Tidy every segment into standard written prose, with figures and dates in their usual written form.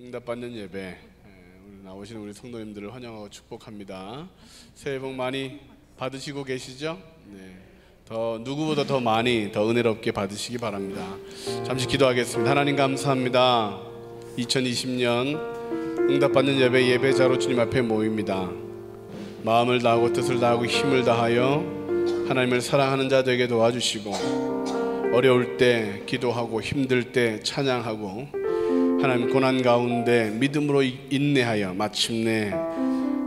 응답받는 예배, 오늘 나오시는 우리 성도님들을 환영하고 축복합니다. 새해 복 많이 받으시고 계시죠? 네, 누구보다 더 많이 더 은혜롭게 받으시기 바랍니다. 잠시 기도하겠습니다. 하나님 감사합니다. 2020년 응답받는 예배자로 주님 앞에 모입니다. 마음을 다하고 뜻을 다하고 힘을 다하여 하나님을 사랑하는 자 되게 도와주시고, 어려울 때 기도하고 힘들 때 찬양하고, 하나님 고난 가운데 믿음으로 인내하여 마침내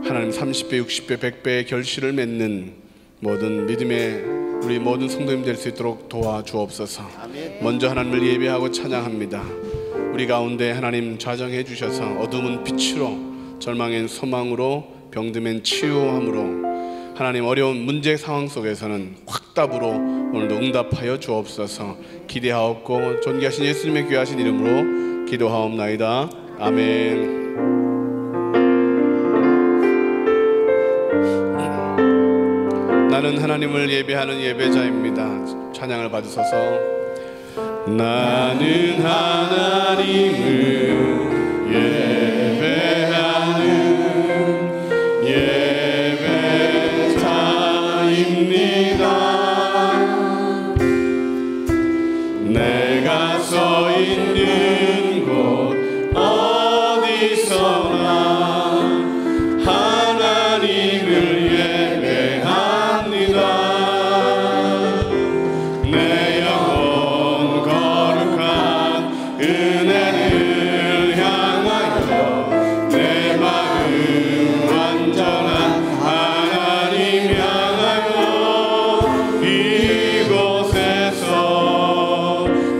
하나님 30배, 60배, 100배의 결실을 맺는 모든 믿음의 우리 모든 성도님 될 수 있도록 도와주옵소서. 먼저 하나님을 예배하고 찬양합니다. 우리 가운데 하나님 좌정해 주셔서 어둠은 빛으로, 절망엔 소망으로, 병듦엔 치유함으로, 하나님 어려운 문제 상황 속에서는 확답으로 오늘도 응답하여 주옵소서. 기대하옵고 존귀하신 예수님의 귀하신 이름으로 기도하옵나이다. 아멘. 나는 하나님을 예배하는 예배자입니다. 찬양을 받으셔서. 나는 하나님을 예배하는 예배자입니다. 내가 서 있는 곳 어디서나 하나님을 예배합니다. 내 영혼 거룩한 은혜를 향하여 내 마음 완전한 하나님 향하여 이곳에서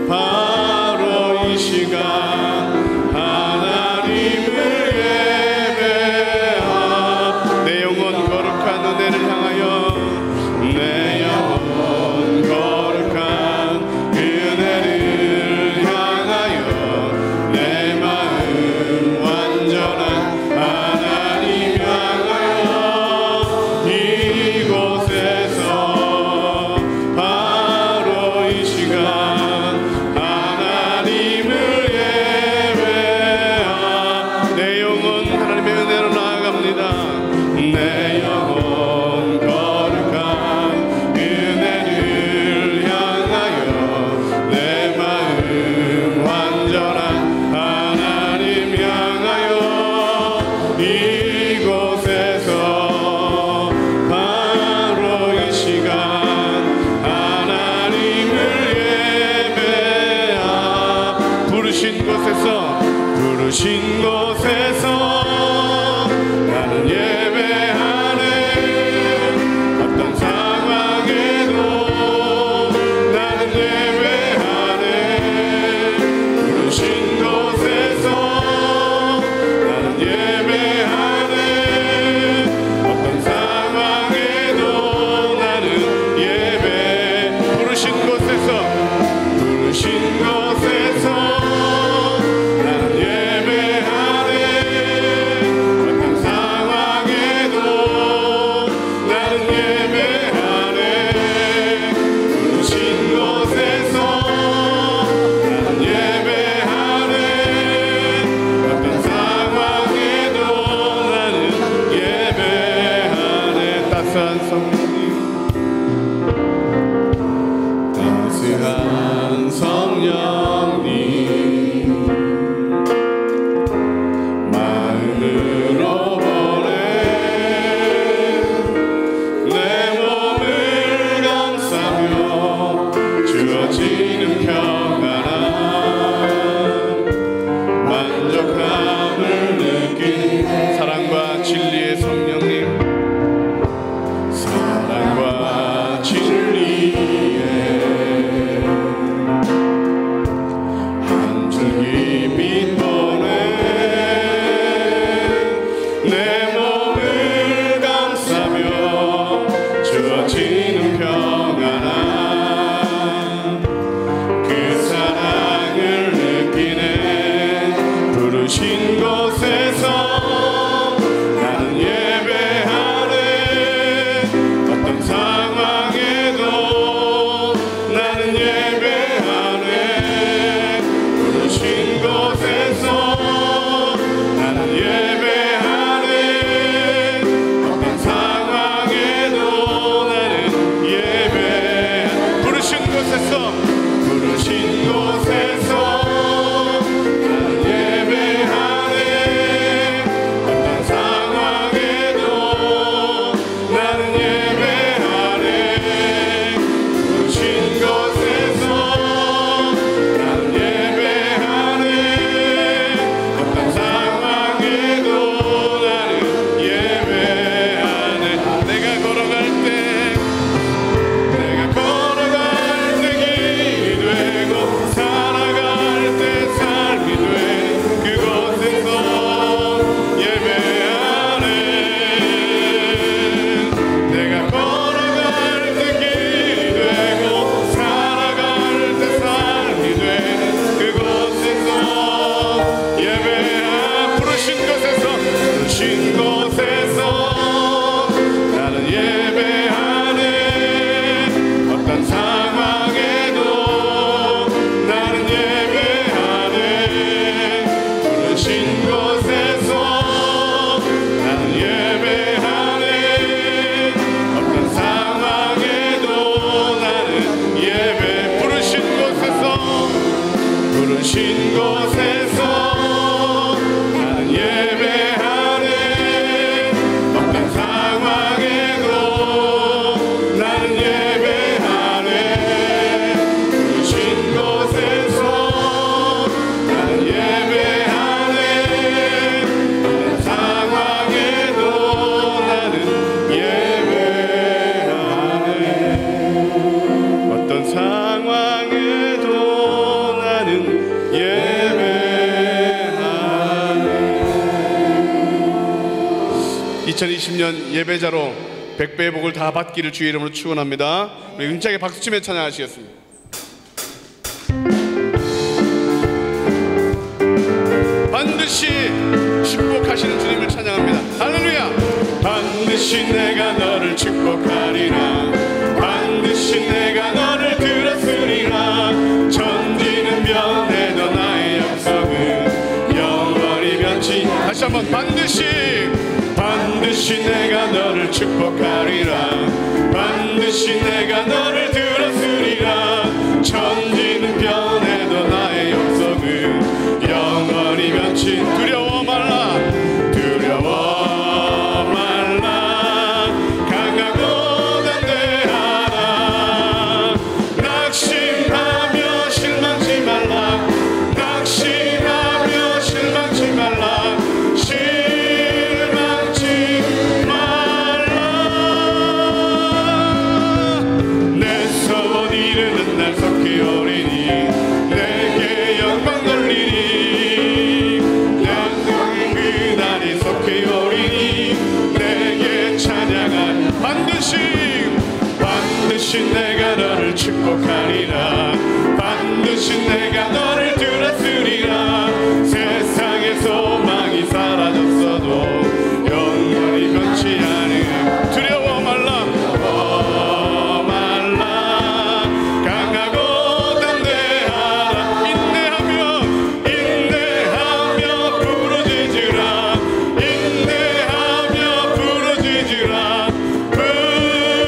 바로 이 시간 하나님을 예배하. 내 영혼 거룩한 은혜를 향하여, 내 영혼 거룩한 은혜를 향하여 내 마음 완전한 하나님 향하여 이곳에서 바로 이 시간 하나님을 예배하. 내 영혼 하나님의 은혜로 나아갑니다. 내 영혼 거룩한 은혜를 향하여 내 마음 완전한 하나님 향하여 이곳에서 바로 이 시간 하나님을 예배하. 부르신 곳에서 나는 예배하네. 어떤 상황에도 나는 예배하네. 부르신 곳에서 나는 예배하네. 어떤 상황에도 나는 예배. 부르신 곳에서 나는 예배하네. 어떤 상황에도 나는 예배하네. 부르신 곳에서 나는 예배하네. 어떤 상황에도 나는 예배하네. 따스한 성령님, 따스한 성령님, 마음으로 보내 내 몸을 감싸며 주어지는 평안함, 만족함을 느낀 사랑과 진리의 성령님, 사랑과 진리의 한 줄기 빛 보내 내 몸을 감싸며 주어지는 평안함, 그 사랑을 느끼네. 부르신 곳에서 나는 예배하네. 어떤 상황에도 나는 예배하네. 부르신 곳에서 부르신 곳에서 나는 예배하네. 어떤 상황에도 나는 예배하네. 부르신 곳에서 나는 예배하네. 어떤 상황에도 나는 예배. 부르신 곳에서 나는 예배하네. 어떤 상황에도 나는 예배하네. 부르신 곳에서 나는 예배하네. 어떤 상황에도 나는 예배하네. 어떤 상황에도 나는 예배하네. 2020년 예배자로 100배의 복을 다 받기를 주의 이름으로 축원합니다. 우리 응차게 박수치며 찬양하시겠습니다. 반드시 축복하시는 주님을 찬양합니다. 할렐루야. 반드시 내가 너를 축복하리라. 반드시 내가 너를 들었으리라. 천지는 변해도 나의 약속은 영원히 변치. 다시 한번 반드시 내가 너를 축복하리라. 반드시 내가 너를 들었으리라. 천지는 변해도 나의 약속은 영원히 변치. 두려워 말라. 두려워 말라. 강하고 담대하라. 낙심하며 실망치 말라. 낙심하며 실망치 말라. 실망치 말라. 내 소원 이르는 날 속히 오리니 내게 영광 돌리니. 영광 그날이 속히 오리니 내게 찬양한. 반드시 내가 너를 축복하리라. 반드시 내가 너를 들었으리라. 세상의 소망이 사라졌어도 영원히 변치 않으라. 두려워 말라. 두려워 말라. 강하고 담대하라. 인내하며 부르짖으라. 인내하며 부르짖으라. 부르짖으라.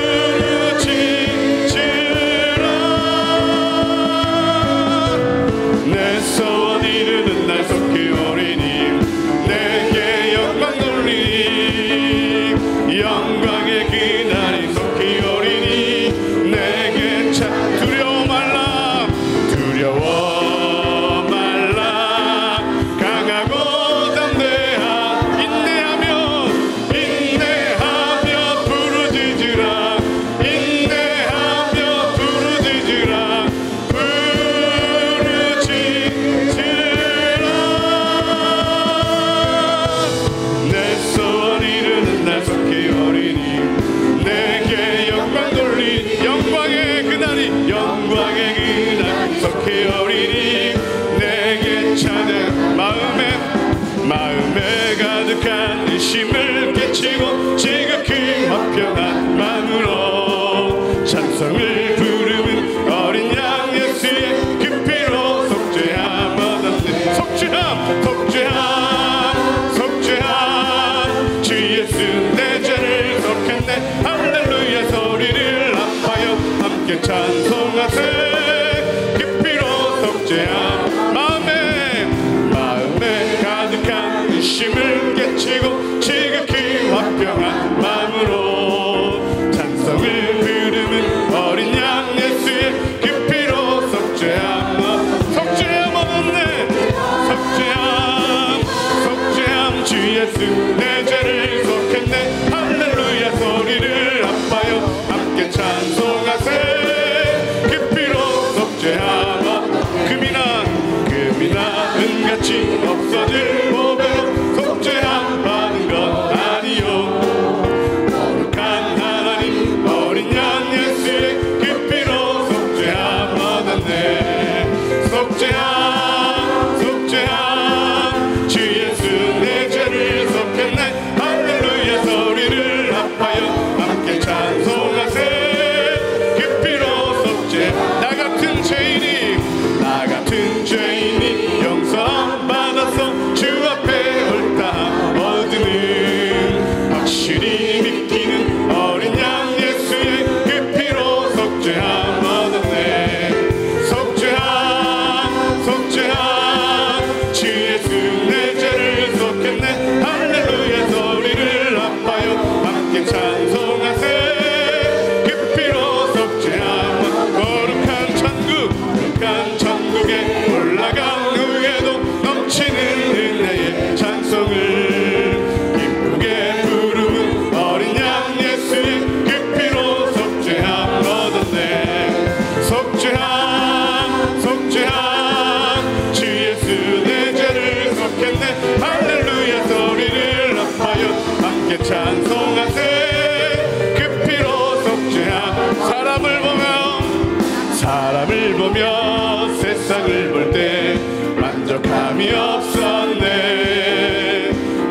만족함이 없었네.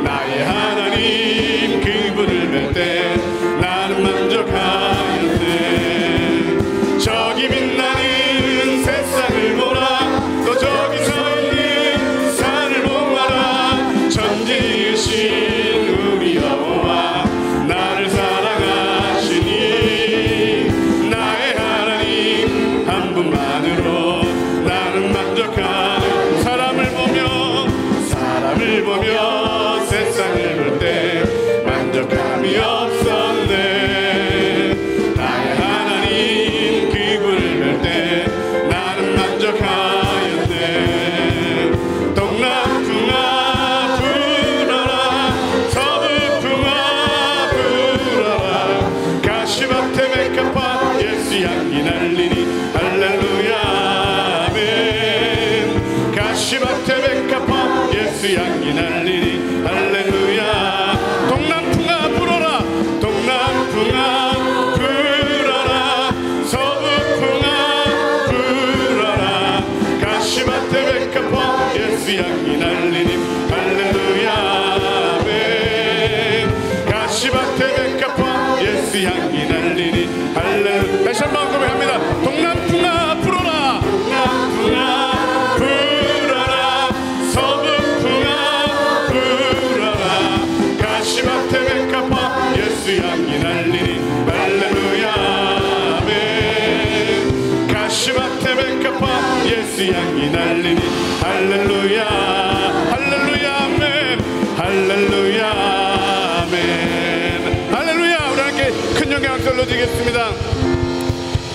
나의 하나님 그분을 뵐 때 나는 만족하였네. 저기 빛나는 세상을 보라. 또 저기 서 있는 산을 보아라. 천지이신 우리 여호와 나를 사랑하시니 나의 하나님 한 분만으로 나는 만족하는. 사람을 보며 세상을 볼 때 만족함이 없었네. 나의 하나님 그분을 볼 때 나는 만족하였네. 동남풍아 불어라. 서북풍아 불어라. 가시밭에 백합화 예수 향기 날리니 할렐루야 아멘. 가시밭에 백합화 예수 향기 날리니 할렐루야. 동남풍아 불어라. 동남풍아 불어라. 서북풍아 불어라. 가시밭에 백합화 예수 향기 날리니 할렐루야 아멘. 가시밭에 백합화 예수 향기 날리니 할렐루야. 다시 한번 고백합니다. 동남풍아 불어라. 동남풍아 불어라. 서북풍아 불어라. 가시밭에 백합화 예수 향기 날리니 할렐루야 아멘. 가시밭에 백합화 예수 향기 날리니 할렐루야. 할렐루야 아멘. 할렐루야 아멘. 할렐루야. 우리 함께 큰 영광 돌려드리겠습니다.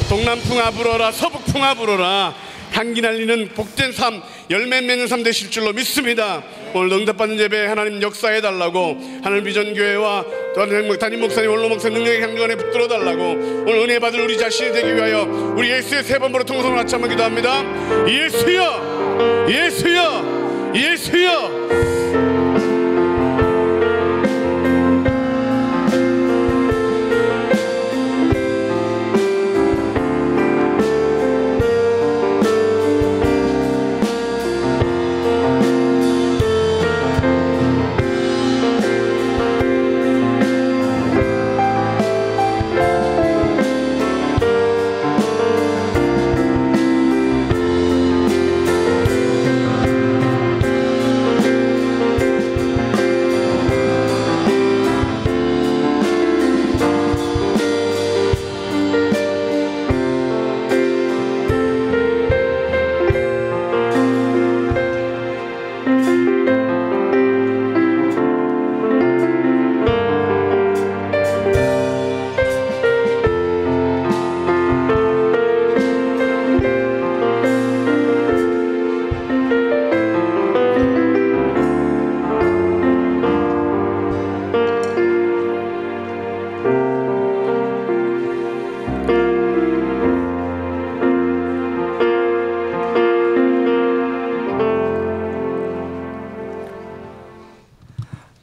동남풍아 불어라. 서북풍아 불어라. 향기 날리는 복된 삶, 열매 맺는 삶 되실 줄로 믿습니다. 오늘 응답받는 예배 하나님 역사해달라고, 하늘 비전교회와 또 담임 목사님, 원로 목사 능력의 강조안에 붙들어 달라고, 오늘 은혜 받을 우리 자신이 되기 위하여 우리 예수의 세 번으로 통성을 같이 한번 기도합니다. 예수여, 예수여, 예수여.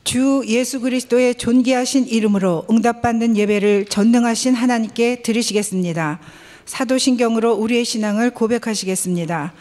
주 예수 그리스도의 존귀하신 이름으로 응답받는 예배를 전능하신 하나님께 드리시겠습니다. 사도신경으로 우리의 신앙을 고백하시겠습니다.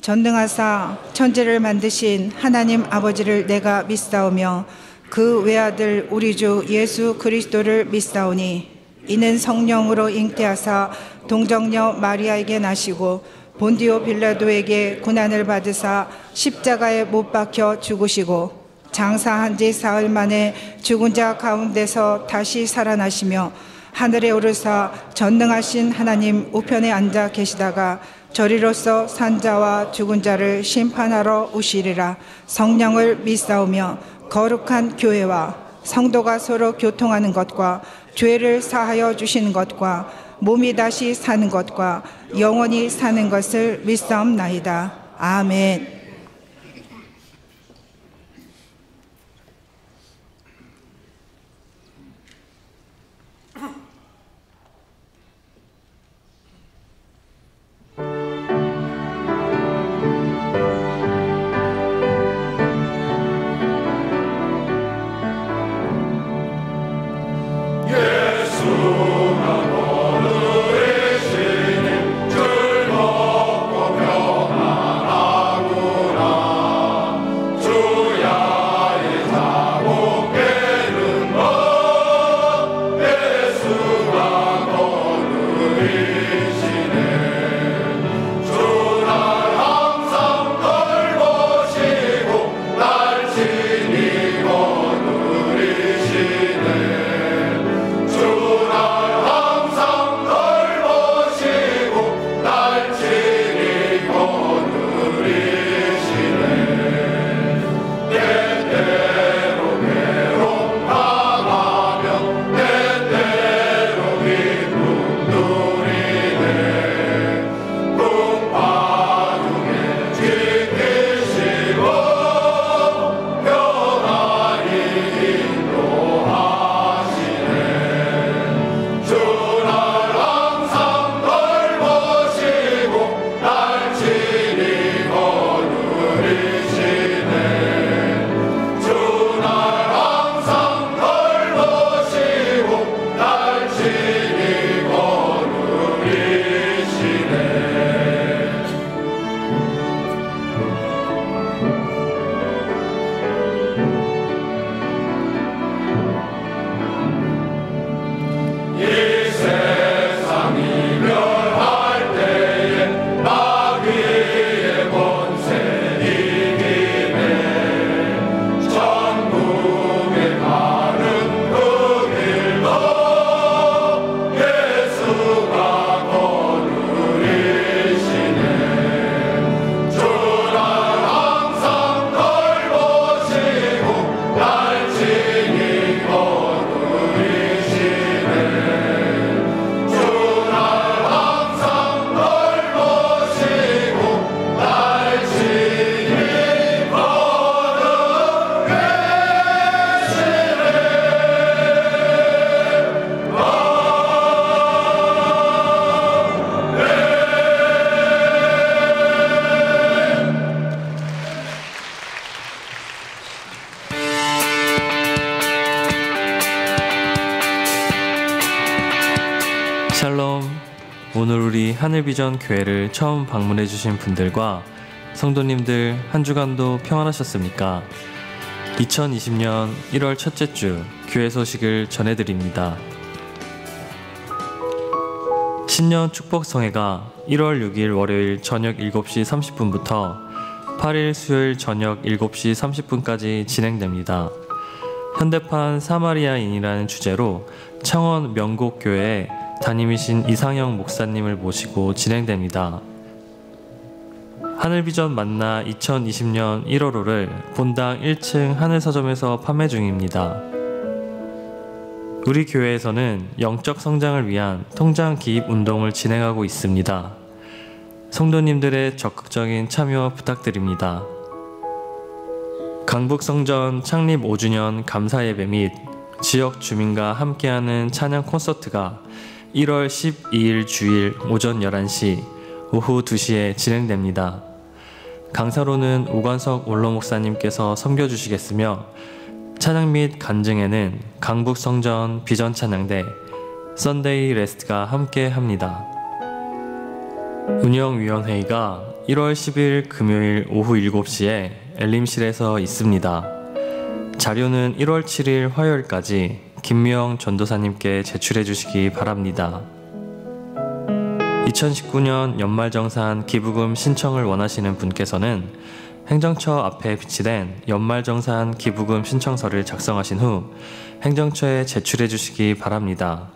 전능하사 천지를 만드신 하나님 아버지를 내가 믿사오며 그 외아들 우리 주 예수 그리스도를 믿사오니 이는 성령으로 잉태하사 동정녀 마리아에게 나시고 본디오 빌라도에게 고난을 받으사 십자가에 못 박혀 죽으시고 장사한 지 사흘 만에 죽은 자 가운데서 다시 살아나시며 하늘에 오르사 전능하신 하나님 우편에 앉아 계시다가 저리로서 산 자와 죽은 자를 심판하러 오시리라. 성령을 믿사오며 거룩한 교회와 성도가 서로 교통하는 것과 죄를 사하여 주시는 것과 몸이 다시 사는 것과 영원히 사는 것을 믿사옵나이다. 아멘. 줄 먹고 평안하고 오늘 우리 하늘비전 교회를 처음 방문해 주신 분들과 성도님들 한 주간도 평안하셨습니까? 2020년 1월 첫째 주 교회 소식을 전해드립니다. 신년 축복성회가 1월 6일 월요일 저녁 7시 30분부터 8일 수요일 저녁 7시 30분까지 진행됩니다. 현대판 사마리아인이라는 주제로 창원 명곡교회에 담임이신 이상영 목사님을 모시고 진행됩니다. 하늘비전 만나 2020년 1월호를 본당 1층 하늘서점에서 판매 중입니다. 우리 교회에서는 영적 성장을 위한 통장 기입 운동을 진행하고 있습니다. 성도님들의 적극적인 참여 부탁드립니다. 강북성전 창립 5주년 감사예배 및 지역 주민과 함께하는 찬양 콘서트가 1월 12일 주일 오전 11시, 오후 2시에 진행됩니다. 강사로는 오관석 원로 목사님께서 섬겨주시겠으며 찬양 및 간증에는 강북성전 비전찬양대 썬데이 레스트가 함께합니다. 운영위원회의가 1월 10일 금요일 오후 7시에 엘림실에서 있습니다. 자료는 1월 7일 화요일까지 김미영 전도사님께 제출해 주시기 바랍니다. 2019년 연말정산 기부금 신청을 원하시는 분께서는 행정처 앞에 비치된 연말정산 기부금 신청서를 작성하신 후 행정처에 제출해 주시기 바랍니다.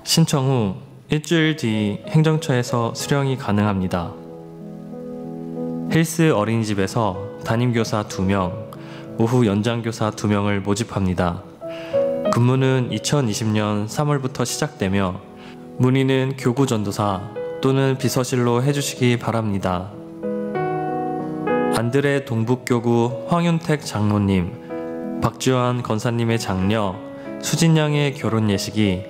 신청 후 일주일 뒤 행정처에서 수령이 가능합니다. 힐스 어린이집에서 담임교사 2명, 오후 연장교사 2명을 모집합니다. 근무는 2020년 3월부터 시작되며 문의는 교구전도사 또는 비서실로 해주시기 바랍니다. 안드레 동북교구 황윤택 장로님, 박주환 건사님의 장녀 수진양의 결혼 예식이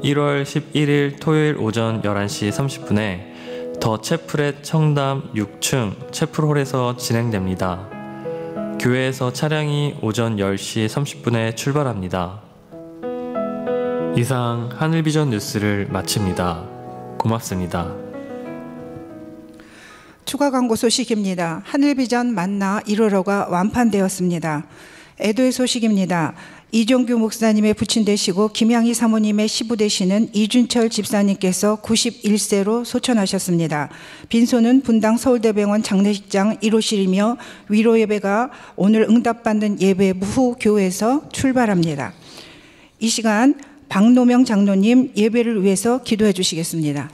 1월 11일 토요일 오전 11시 30분에 더 채플렛 청담 6층 채플홀에서 진행됩니다. 교회에서 차량이 오전 10시 30분에 출발합니다. 이상 하늘비전 뉴스를 마칩니다. 고맙습니다. 추가 광고 소식입니다. 하늘비전 만나 1월호가 완판되었습니다. 애도의 소식입니다. 이종규 목사님의 부친 되시고 김양희 사모님의 시부 되시는 이준철 집사님께서 91세로 소천하셨습니다. 빈소는 분당 서울대병원 장례식장 1호실이며 위로 예배가 오늘 응답받는 예배 후 교회에서 출발합니다. 이 시간 박노명 장로님 예배를 위해서 기도해 주시겠습니다.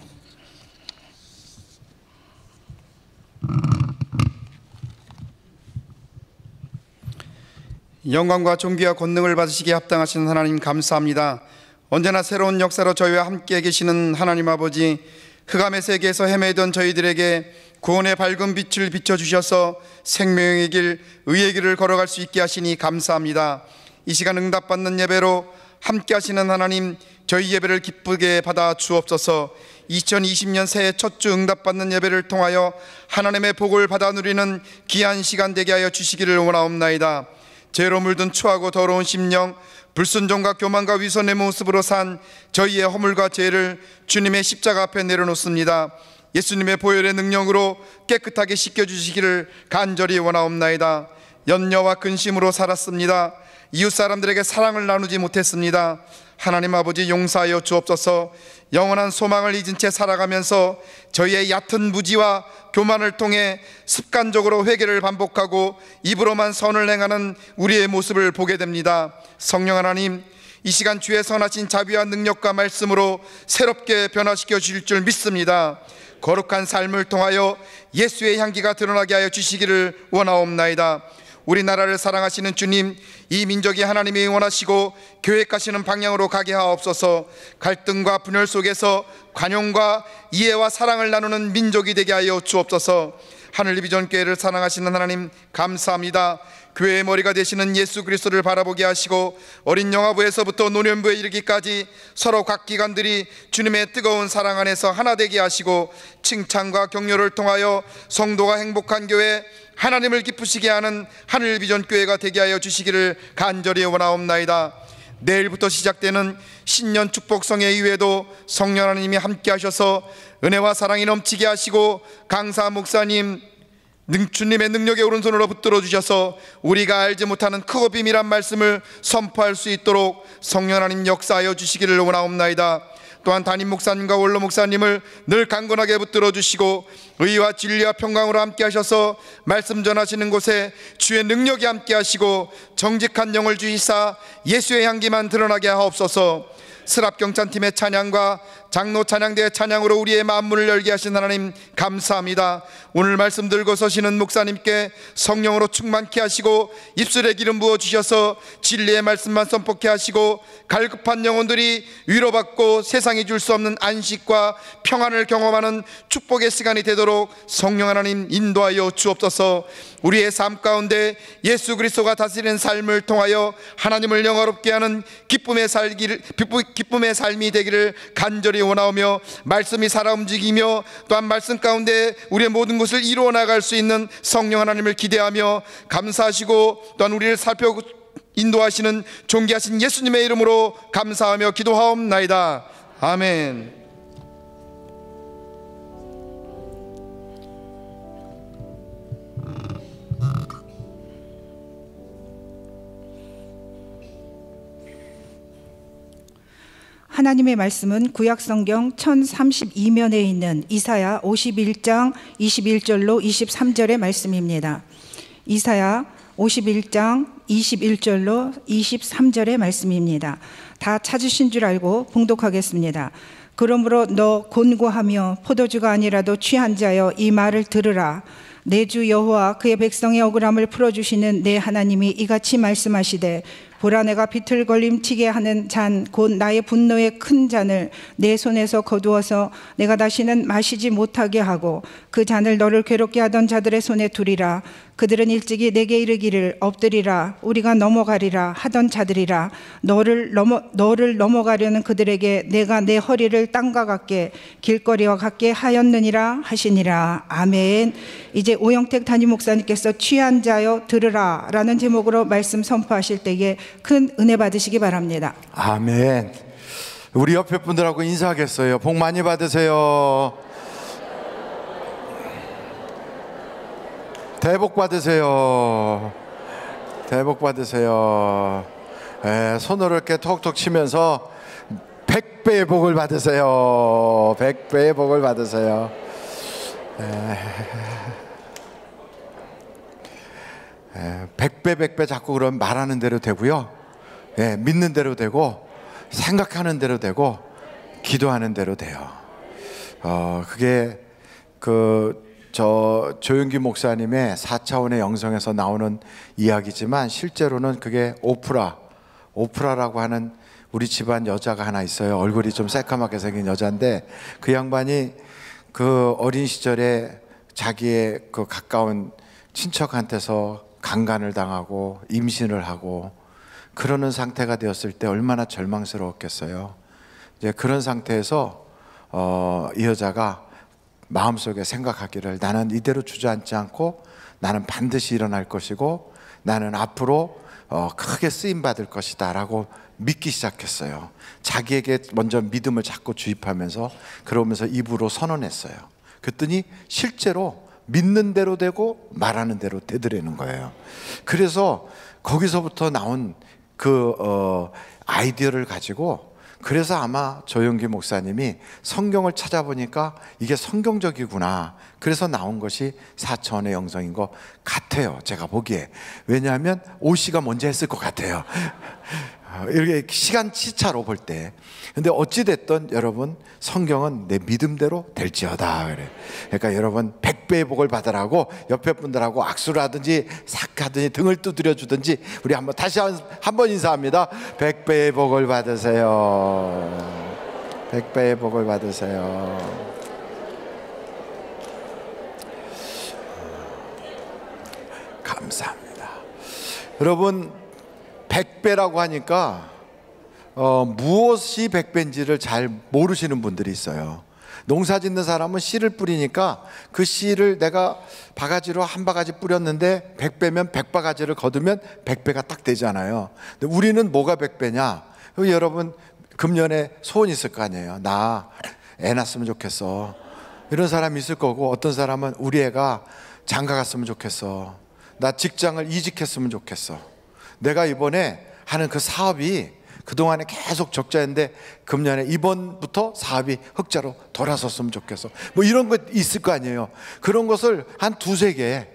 영광과 존귀와 권능을 받으시기에 합당하신 하나님 감사합니다. 언제나 새로운 역사로 저희와 함께 계시는 하나님 아버지, 흑암의 세계에서 헤매던 저희들에게 구원의 밝은 빛을 비춰주셔서 생명의 길, 의의 길을 걸어갈 수 있게 하시니 감사합니다. 이 시간 응답받는 예배로 함께 하시는 하나님, 저희 예배를 기쁘게 받아 주옵소서. 2020년 새해 첫 주 응답받는 예배를 통하여 하나님의 복을 받아 누리는 귀한 시간 되게 하여 주시기를 원하옵나이다. 죄로 물든 추하고 더러운 심령, 불순종과 교만과 위선의 모습으로 산 저희의 허물과 죄를 주님의 십자가 앞에 내려놓습니다. 예수님의 보혈의 능력으로 깨끗하게 씻겨주시기를 간절히 원하옵나이다. 염려와 근심으로 살았습니다. 이웃 사람들에게 사랑을 나누지 못했습니다. 하나님 아버지 용서하여 주옵소서. 영원한 소망을 잊은 채 살아가면서 저희의 얕은 무지와 교만을 통해 습관적으로 회개를 반복하고 입으로만 선을 행하는 우리의 모습을 보게 됩니다. 성령 하나님, 이 시간 주의 선하신 자비와 능력과 말씀으로 새롭게 변화시켜 주실 줄 믿습니다. 거룩한 삶을 통하여 예수의 향기가 드러나게 하여 주시기를 원하옵나이다. 우리나라를 사랑하시는 주님, 이 민족이 하나님이 원하시고 계획하시는 방향으로 가게 하옵소서. 갈등과 분열 속에서 관용과 이해와 사랑을 나누는 민족이 되게 하여 주옵소서. 하늘비전교회를 사랑하시는 하나님 감사합니다. 교회의 머리가 되시는 예수 그리스도를 바라보게 하시고 어린 영아부에서부터 노년부에 이르기까지 서로 각 기관들이 주님의 뜨거운 사랑 안에서 하나 되게 하시고 칭찬과 격려를 통하여 성도가 행복한 교회, 하나님을 기쁘시게 하는 하늘비전교회가 되게 하여 주시기를 간절히 원하옵나이다. 내일부터 시작되는 신년 축복성회 이후에도 성령 하나님이 함께 하셔서 은혜와 사랑이 넘치게 하시고 강사 목사님 주님의 능력의 오른손으로 붙들어 주셔서 우리가 알지 못하는 크고 비밀한 말씀을 선포할 수 있도록 성령 하나님 역사하여 주시기를 원하옵나이다. 또한 담임 목사님과 원로 목사님을 늘 강건하게 붙들어 주시고 의와 진리와 평강으로 함께 하셔서 말씀 전하시는 곳에 주의 능력이 함께 하시고 정직한 영을 주이사 예수의 향기만 드러나게 하옵소서. 스랍경찬팀의 찬양과 장로 찬양대의 찬양으로 우리의 만문을 열게 하신 하나님 감사합니다. 오늘 말씀 들고 서시는 목사님께 성령으로 충만케 하시고 입술에 기름 부어 주셔서 진리의 말씀만 선포케 하시고 갈급한 영혼들이 위로받고 세상이 줄 수 없는 안식과 평안을 경험하는 축복의 시간이 되도록 성령 하나님 인도하여 주옵소서. 우리의 삶 가운데 예수 그리스도가 다스리는 삶을 통하여 하나님을 영화롭게 하는 기쁨의 삶이 되기를 간절히 원하오며, 말씀이 살아 움직이며 또한 말씀 가운데 우리의 모든 것을 이루어 나갈 수 있는 성령 하나님을 기대하며 감사하시고 또한 우리를 살펴 인도하시는 존귀하신 예수님의 이름으로 감사하며 기도하옵나이다. 아멘. 하나님의 말씀은 구약성경 1032면에 있는 이사야 51장 21절로 23절의 말씀입니다. 이사야 51장 21절로 23절의 말씀입니다. 다 찾으신 줄 알고 봉독하겠습니다. 그러므로 너 곤고하며 포도주가 아니라도 취한 자여 이 말을 들으라. 내 주 여호와 그의 백성의 억울함을 풀어주시는 내 하나님이 이같이 말씀하시되, 보라 내가 비틀걸림 튀게 하는 잔 곧 나의 분노의 큰 잔을 내 손에서 거두어서 내가 다시는 마시지 못하게 하고 그 잔을 너를 괴롭게 하던 자들의 손에 두리라. 그들은 일찍이 내게 이르기를 엎드리라 우리가 넘어가리라 하던 자들이라. 너를 넘어가려는 그들에게 내가 내 허리를 땅과 같게 길거리와 같게 하였느니라 하시니라. 아멘. 이제 오영택 담임 목사님께서 취한 자여 들으라 라는 제목으로 말씀 선포하실 때에 큰 은혜 받으시기 바랍니다. 아멘. 우리 옆에 분들하고 인사하겠어요. 복 많이 받으세요. 대복 받으세요. 대복 받으세요. 손으로 이렇게 톡톡 치면서 100배의 복을 받으세요. 100배의 복을 받으세요. 100배 100배 자꾸 그러면 말하는 대로 되고요. 믿는 대로 되고 생각하는 대로 되고 기도하는 대로 돼요. 그게 조용기 목사님의 4차원의 영성에서 나오는 이야기지만 실제로는 그게 오프라라고 하는 우리 집안 여자가 하나 있어요. 얼굴이 좀 새까맣게 생긴 여자인데 그 양반이 그 어린 시절에 자기의 그 가까운 친척한테서 강간을 당하고 임신을 하고 그러는 상태가 되었을 때 얼마나 절망스러웠겠어요. 이제 그런 상태에서 이 여자가 마음속에 생각하기를, 나는 이대로 주저앉지 않고 나는 반드시 일어날 것이고 나는 앞으로 크게 쓰임받을 것이다 라고 믿기 시작했어요. 자기에게 먼저 믿음을 자꾸 주입하면서 그러면서 입으로 선언했어요. 그랬더니 실제로 믿는 대로 되고 말하는 대로 되더라는 거예요. 그래서 거기서부터 나온 그 아이디어를 가지고, 그래서 아마 조용기 목사님이 성경을 찾아보니까 이게 성경적이구나, 그래서 나온 것이 4차원의 영성인 것 같아요, 제가 보기에. 왜냐하면 오씨가 먼저 했을 것 같아요. 이렇게 시간 시차로 볼 때. 근데 어찌됐든 여러분, 성경은 내 믿음대로 될지어다 그래. 그러니까 여러분 100배의 복을 받으라고 옆에 분들하고 악수를 하든지 싹 하든지 등을 두드려 주든지, 우리 한번 다시 한번 인사합니다. 100배의 복을 받으세요. 100배의 복을 받으세요. 감사합니다. 여러분 100배라고 하니까 무엇이 100배인지를 잘 모르시는 분들이 있어요. 농사 짓는 사람은 씨를 뿌리니까 그 씨를 내가 바가지로 한 바가지 뿌렸는데 100배면 100바가지를 거두면 100배가 딱 되잖아요. 근데 우리는 뭐가 100배냐? 여러분 금년에 소원 있을 거 아니에요. 나 애 낳았으면 좋겠어. 이런 사람이 있을 거고, 어떤 사람은 우리 애가 장가 갔으면 좋겠어. 나 직장을 이직했으면 좋겠어. 내가 이번에 하는 그 사업이 그동안에 계속 적자였는데 금년에 이번부터 사업이 흑자로 돌아섰으면 좋겠어. 뭐 이런 거 있을 거 아니에요. 그런 것을 한 두세 개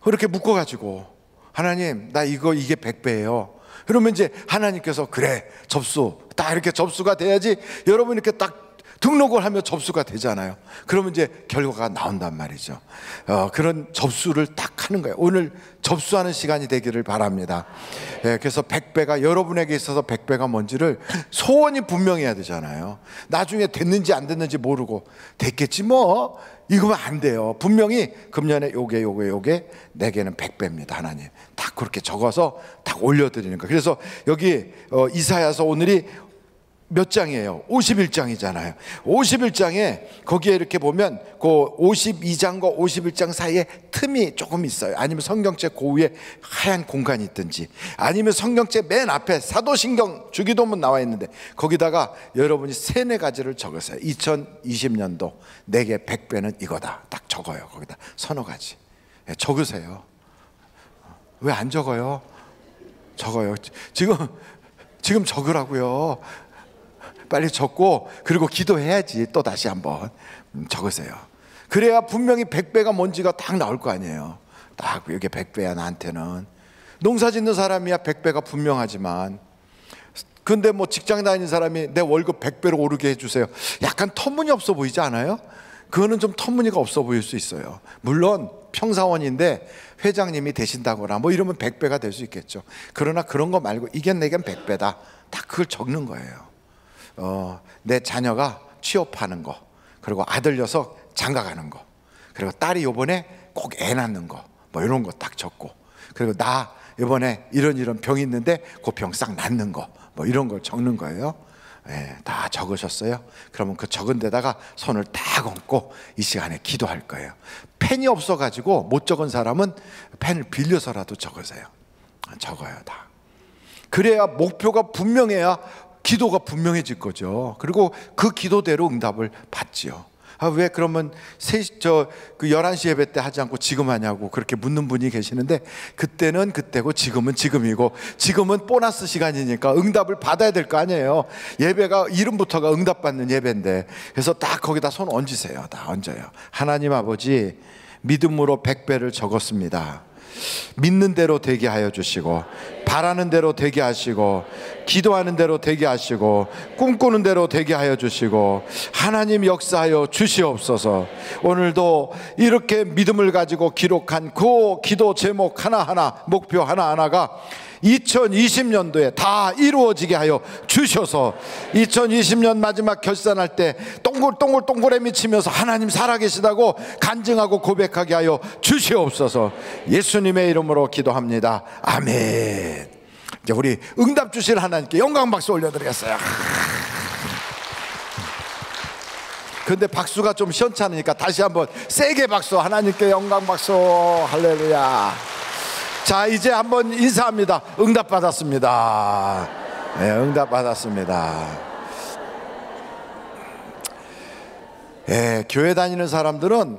그렇게 묶어가지고, 하나님 나 이게 100배예요. 그러면 이제 하나님께서 그래 접수, 딱 이렇게 접수가 돼야지. 여러분 이렇게 딱 등록을 하면 접수가 되잖아요. 그러면 이제 결과가 나온단 말이죠. 그런 접수를 딱 하는 거예요. 오늘 접수하는 시간이 되기를 바랍니다. 그래서 100배가 여러분에게 있어서 100배가 뭔지를 소원이 분명해야 되잖아요. 나중에 됐는지 안 됐는지 모르고 됐겠지 뭐 이거면 안 돼요. 분명히 금년에 요게 내게는 100배입니다. 하나님 딱 그렇게 적어서 딱 올려드리는 거예요. 그래서 여기 이사야서 오늘이 몇 장이에요? 51장이잖아요. 51장에 거기에 이렇게 보면 그 52장과 51장 사이에 틈이 조금 있어요. 아니면 성경책 그 위에 하얀 공간이 있든지, 아니면 성경책 맨 앞에 사도신경 주기도문 나와 있는데 거기다가 여러분이 3-4가지를 적으세요. 2020년도 내게 100배는 이거다. 딱 적어요. 거기다 서너 가지 적으세요. 왜 안 적어요? 적어요. 지금 적으라고요. 빨리 적고, 그리고 기도해야지. 또 다시 한번 적으세요. 그래야 분명히 100배가 뭔지가 딱 나올 거 아니에요. 딱 이게 100배야 나한테는. 농사 짓는 사람이야 100배가 분명하지만, 근데 뭐 직장 다니는 사람이 내 월급 100배로 오르게 해주세요, 약간 터무니없어 보이지 않아요? 그거는 좀 터무니가 없어 보일 수 있어요. 물론 평사원인데 회장님이 되신다거나 뭐 이러면 100배가 될 수 있겠죠. 그러나 그런 거 말고 이게 내겐 100배다. 딱 그걸 적는 거예요. 내 자녀가 취업하는 거, 그리고 아들 녀석 장가 가는 거, 그리고 딸이 요번에 꼭 애 낳는 거, 뭐 이런 거 딱 적고, 그리고 나 이번에 이런 병이 있는데 그 병 싹 낫는 거, 뭐 이런 걸 적는 거예요. 다 적으셨어요? 그러면 그 적은 데다가 손을 딱 얹고 이 시간에 기도할 거예요. 펜이 없어가지고 못 적은 사람은 펜을 빌려서라도 적으세요. 적어요 다. 그래야 목표가 분명해야 기도가 분명해질 거죠. 그리고 그 기도대로 응답을 받지요. 왜 그러면 11시 예배 때 하지 않고 지금 하냐고 그렇게 묻는 분이 계시는데, 그때는 그때고 지금은 지금이고, 지금은 보너스 시간이니까 응답을 받아야 될 거 아니에요. 예배가 이름부터가 응답받는 예배인데, 그래서 딱 거기다 손 얹으세요. 다 얹어요. 하나님 아버지, 믿음으로 100배를 적었습니다. 믿는 대로 되게 하여 주시고, 바라는 대로 되게 하시고, 기도하는 대로 되게 하시고, 꿈꾸는 대로 되게 하여 주시고, 하나님 역사하여 주시옵소서. 오늘도 이렇게 믿음을 가지고 기록한 그 기도 제목 하나하나, 목표 하나하나가 2020년도에 다 이루어지게 하여 주셔서 2020년 마지막 결산할 때 동글동글동글에 치면서 하나님 살아계시다고 간증하고 고백하게 하여 주시옵소서. 예수님의 이름으로 기도합니다. 아멘. 이제 우리 응답 주실 하나님께 영광 박수 올려드리겠어요. 근데 박수가 좀 시원찮으니까 다시 한번 세게 박수, 하나님께 영광 박수. 할렐루야. 자, 이제 한번 인사합니다. 응답 받았습니다. 네, 응답 받았습니다. 네, 교회 다니는 사람들은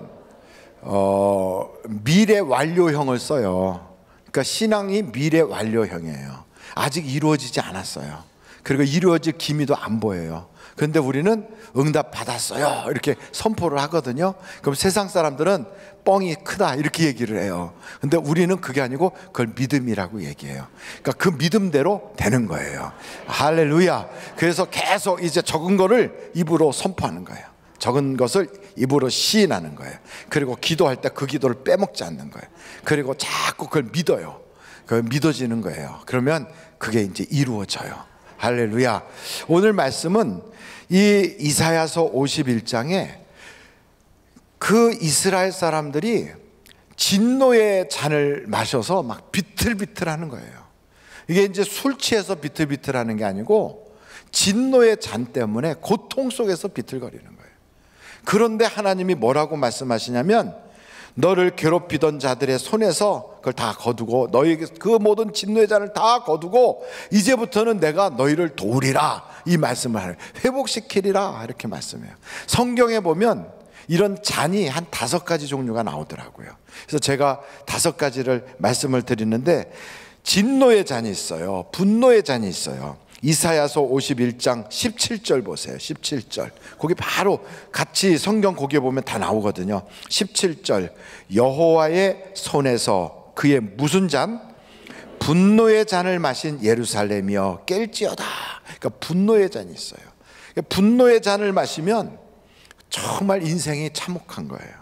미래 완료형을 써요. 그러니까 신앙이 미래 완료형이에요. 아직 이루어지지 않았어요. 그리고 이루어질 기미도 안 보여요. 그런데 우리는 응답 받았어요 이렇게 선포를 하거든요. 그럼 세상 사람들은 뻥이 크다 이렇게 얘기를 해요. 근데 우리는 그게 아니고 그걸 믿음이라고 얘기해요. 그러니까 그 믿음대로 되는 거예요. 할렐루야. 그래서 계속 이제 적은 거를 입으로 선포하는 거예요. 적은 것을 입으로 시인하는 거예요. 그리고 기도할 때 그 기도를 빼먹지 않는 거예요. 그리고 자꾸 그걸 믿어요. 그걸 믿어지는 거예요. 그러면 그게 이제 이루어져요. 할렐루야. 오늘 말씀은 이 이사야서 51장에 그 이스라엘 사람들이 진노의 잔을 마셔서 막 비틀비틀하는 거예요. 이게 이제 술 취해서 비틀비틀하는 게 아니고 진노의 잔 때문에 고통 속에서 비틀거리는 거예요. 그런데 하나님이 뭐라고 말씀하시냐면 너를 괴롭히던 자들의 손에서 그걸 다 거두고 너희에게 그 모든 진노의 잔을 다 거두고 이제부터는 내가 너희를 도우리라, 이 말씀을 하는, 회복시키리라, 이렇게 말씀해요. 성경에 보면 이런 잔이 한 5가지 종류가 나오더라고요. 그래서 제가 5가지를 말씀을 드리는데, 진노의 잔이 있어요. 분노의 잔이 있어요. 이사야서 51장 17절 보세요. 17절. 거기 바로 같이 성경 거기에 보면 다 나오거든요. 17절. 여호와의 손에서 그의 무슨 잔? 분노의 잔을 마신 예루살렘이여 깰지어다. 그러니까 분노의 잔이 있어요. 분노의 잔을 마시면 정말 인생이 참혹한 거예요.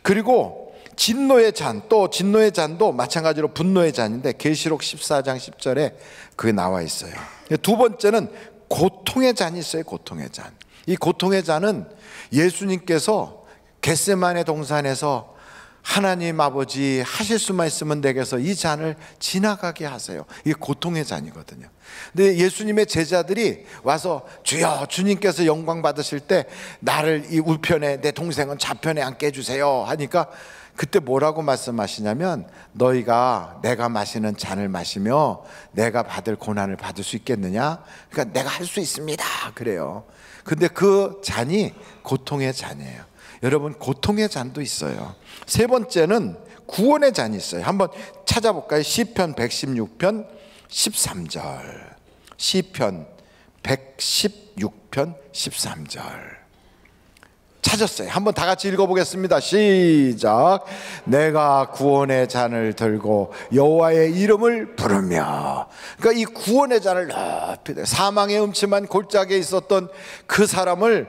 그리고 진노의 잔, 또 진노의 잔도 마찬가지로 분노의 잔인데 계시록 14장 10절에 그게 나와 있어요. 두 번째는 고통의 잔이 있어요. 고통의 잔. 이 고통의 잔은 예수님께서 겟세마네 동산에서 하나님 아버지 하실 수만 있으면 내게서 이 잔을 지나가게 하세요. 이게 고통의 잔이거든요. 근데 예수님의 제자들이 와서 주여, 주님께서 영광 받으실 때 나를 이 우편에, 내 동생은 좌편에 앉게 해주세요 하니까 그때 뭐라고 말씀하시냐면, 너희가 내가 마시는 잔을 마시며 내가 받을 고난을 받을 수 있겠느냐? 그러니까 내가 할 수 있습니다 그래요. 근데 그 잔이 고통의 잔이에요. 여러분, 고통의 잔도 있어요. 세 번째는 구원의 잔이 있어요. 한번 찾아볼까요? 시편 116편 13절. 시편 116편 13절. 찾았어요. 한번 다 같이 읽어보겠습니다. 시작. 내가 구원의 잔을 들고 여호와의 이름을 부르며. 그러니까 이 구원의 잔을 높이, 사망의 음침한 골짜기에 있었던 그 사람을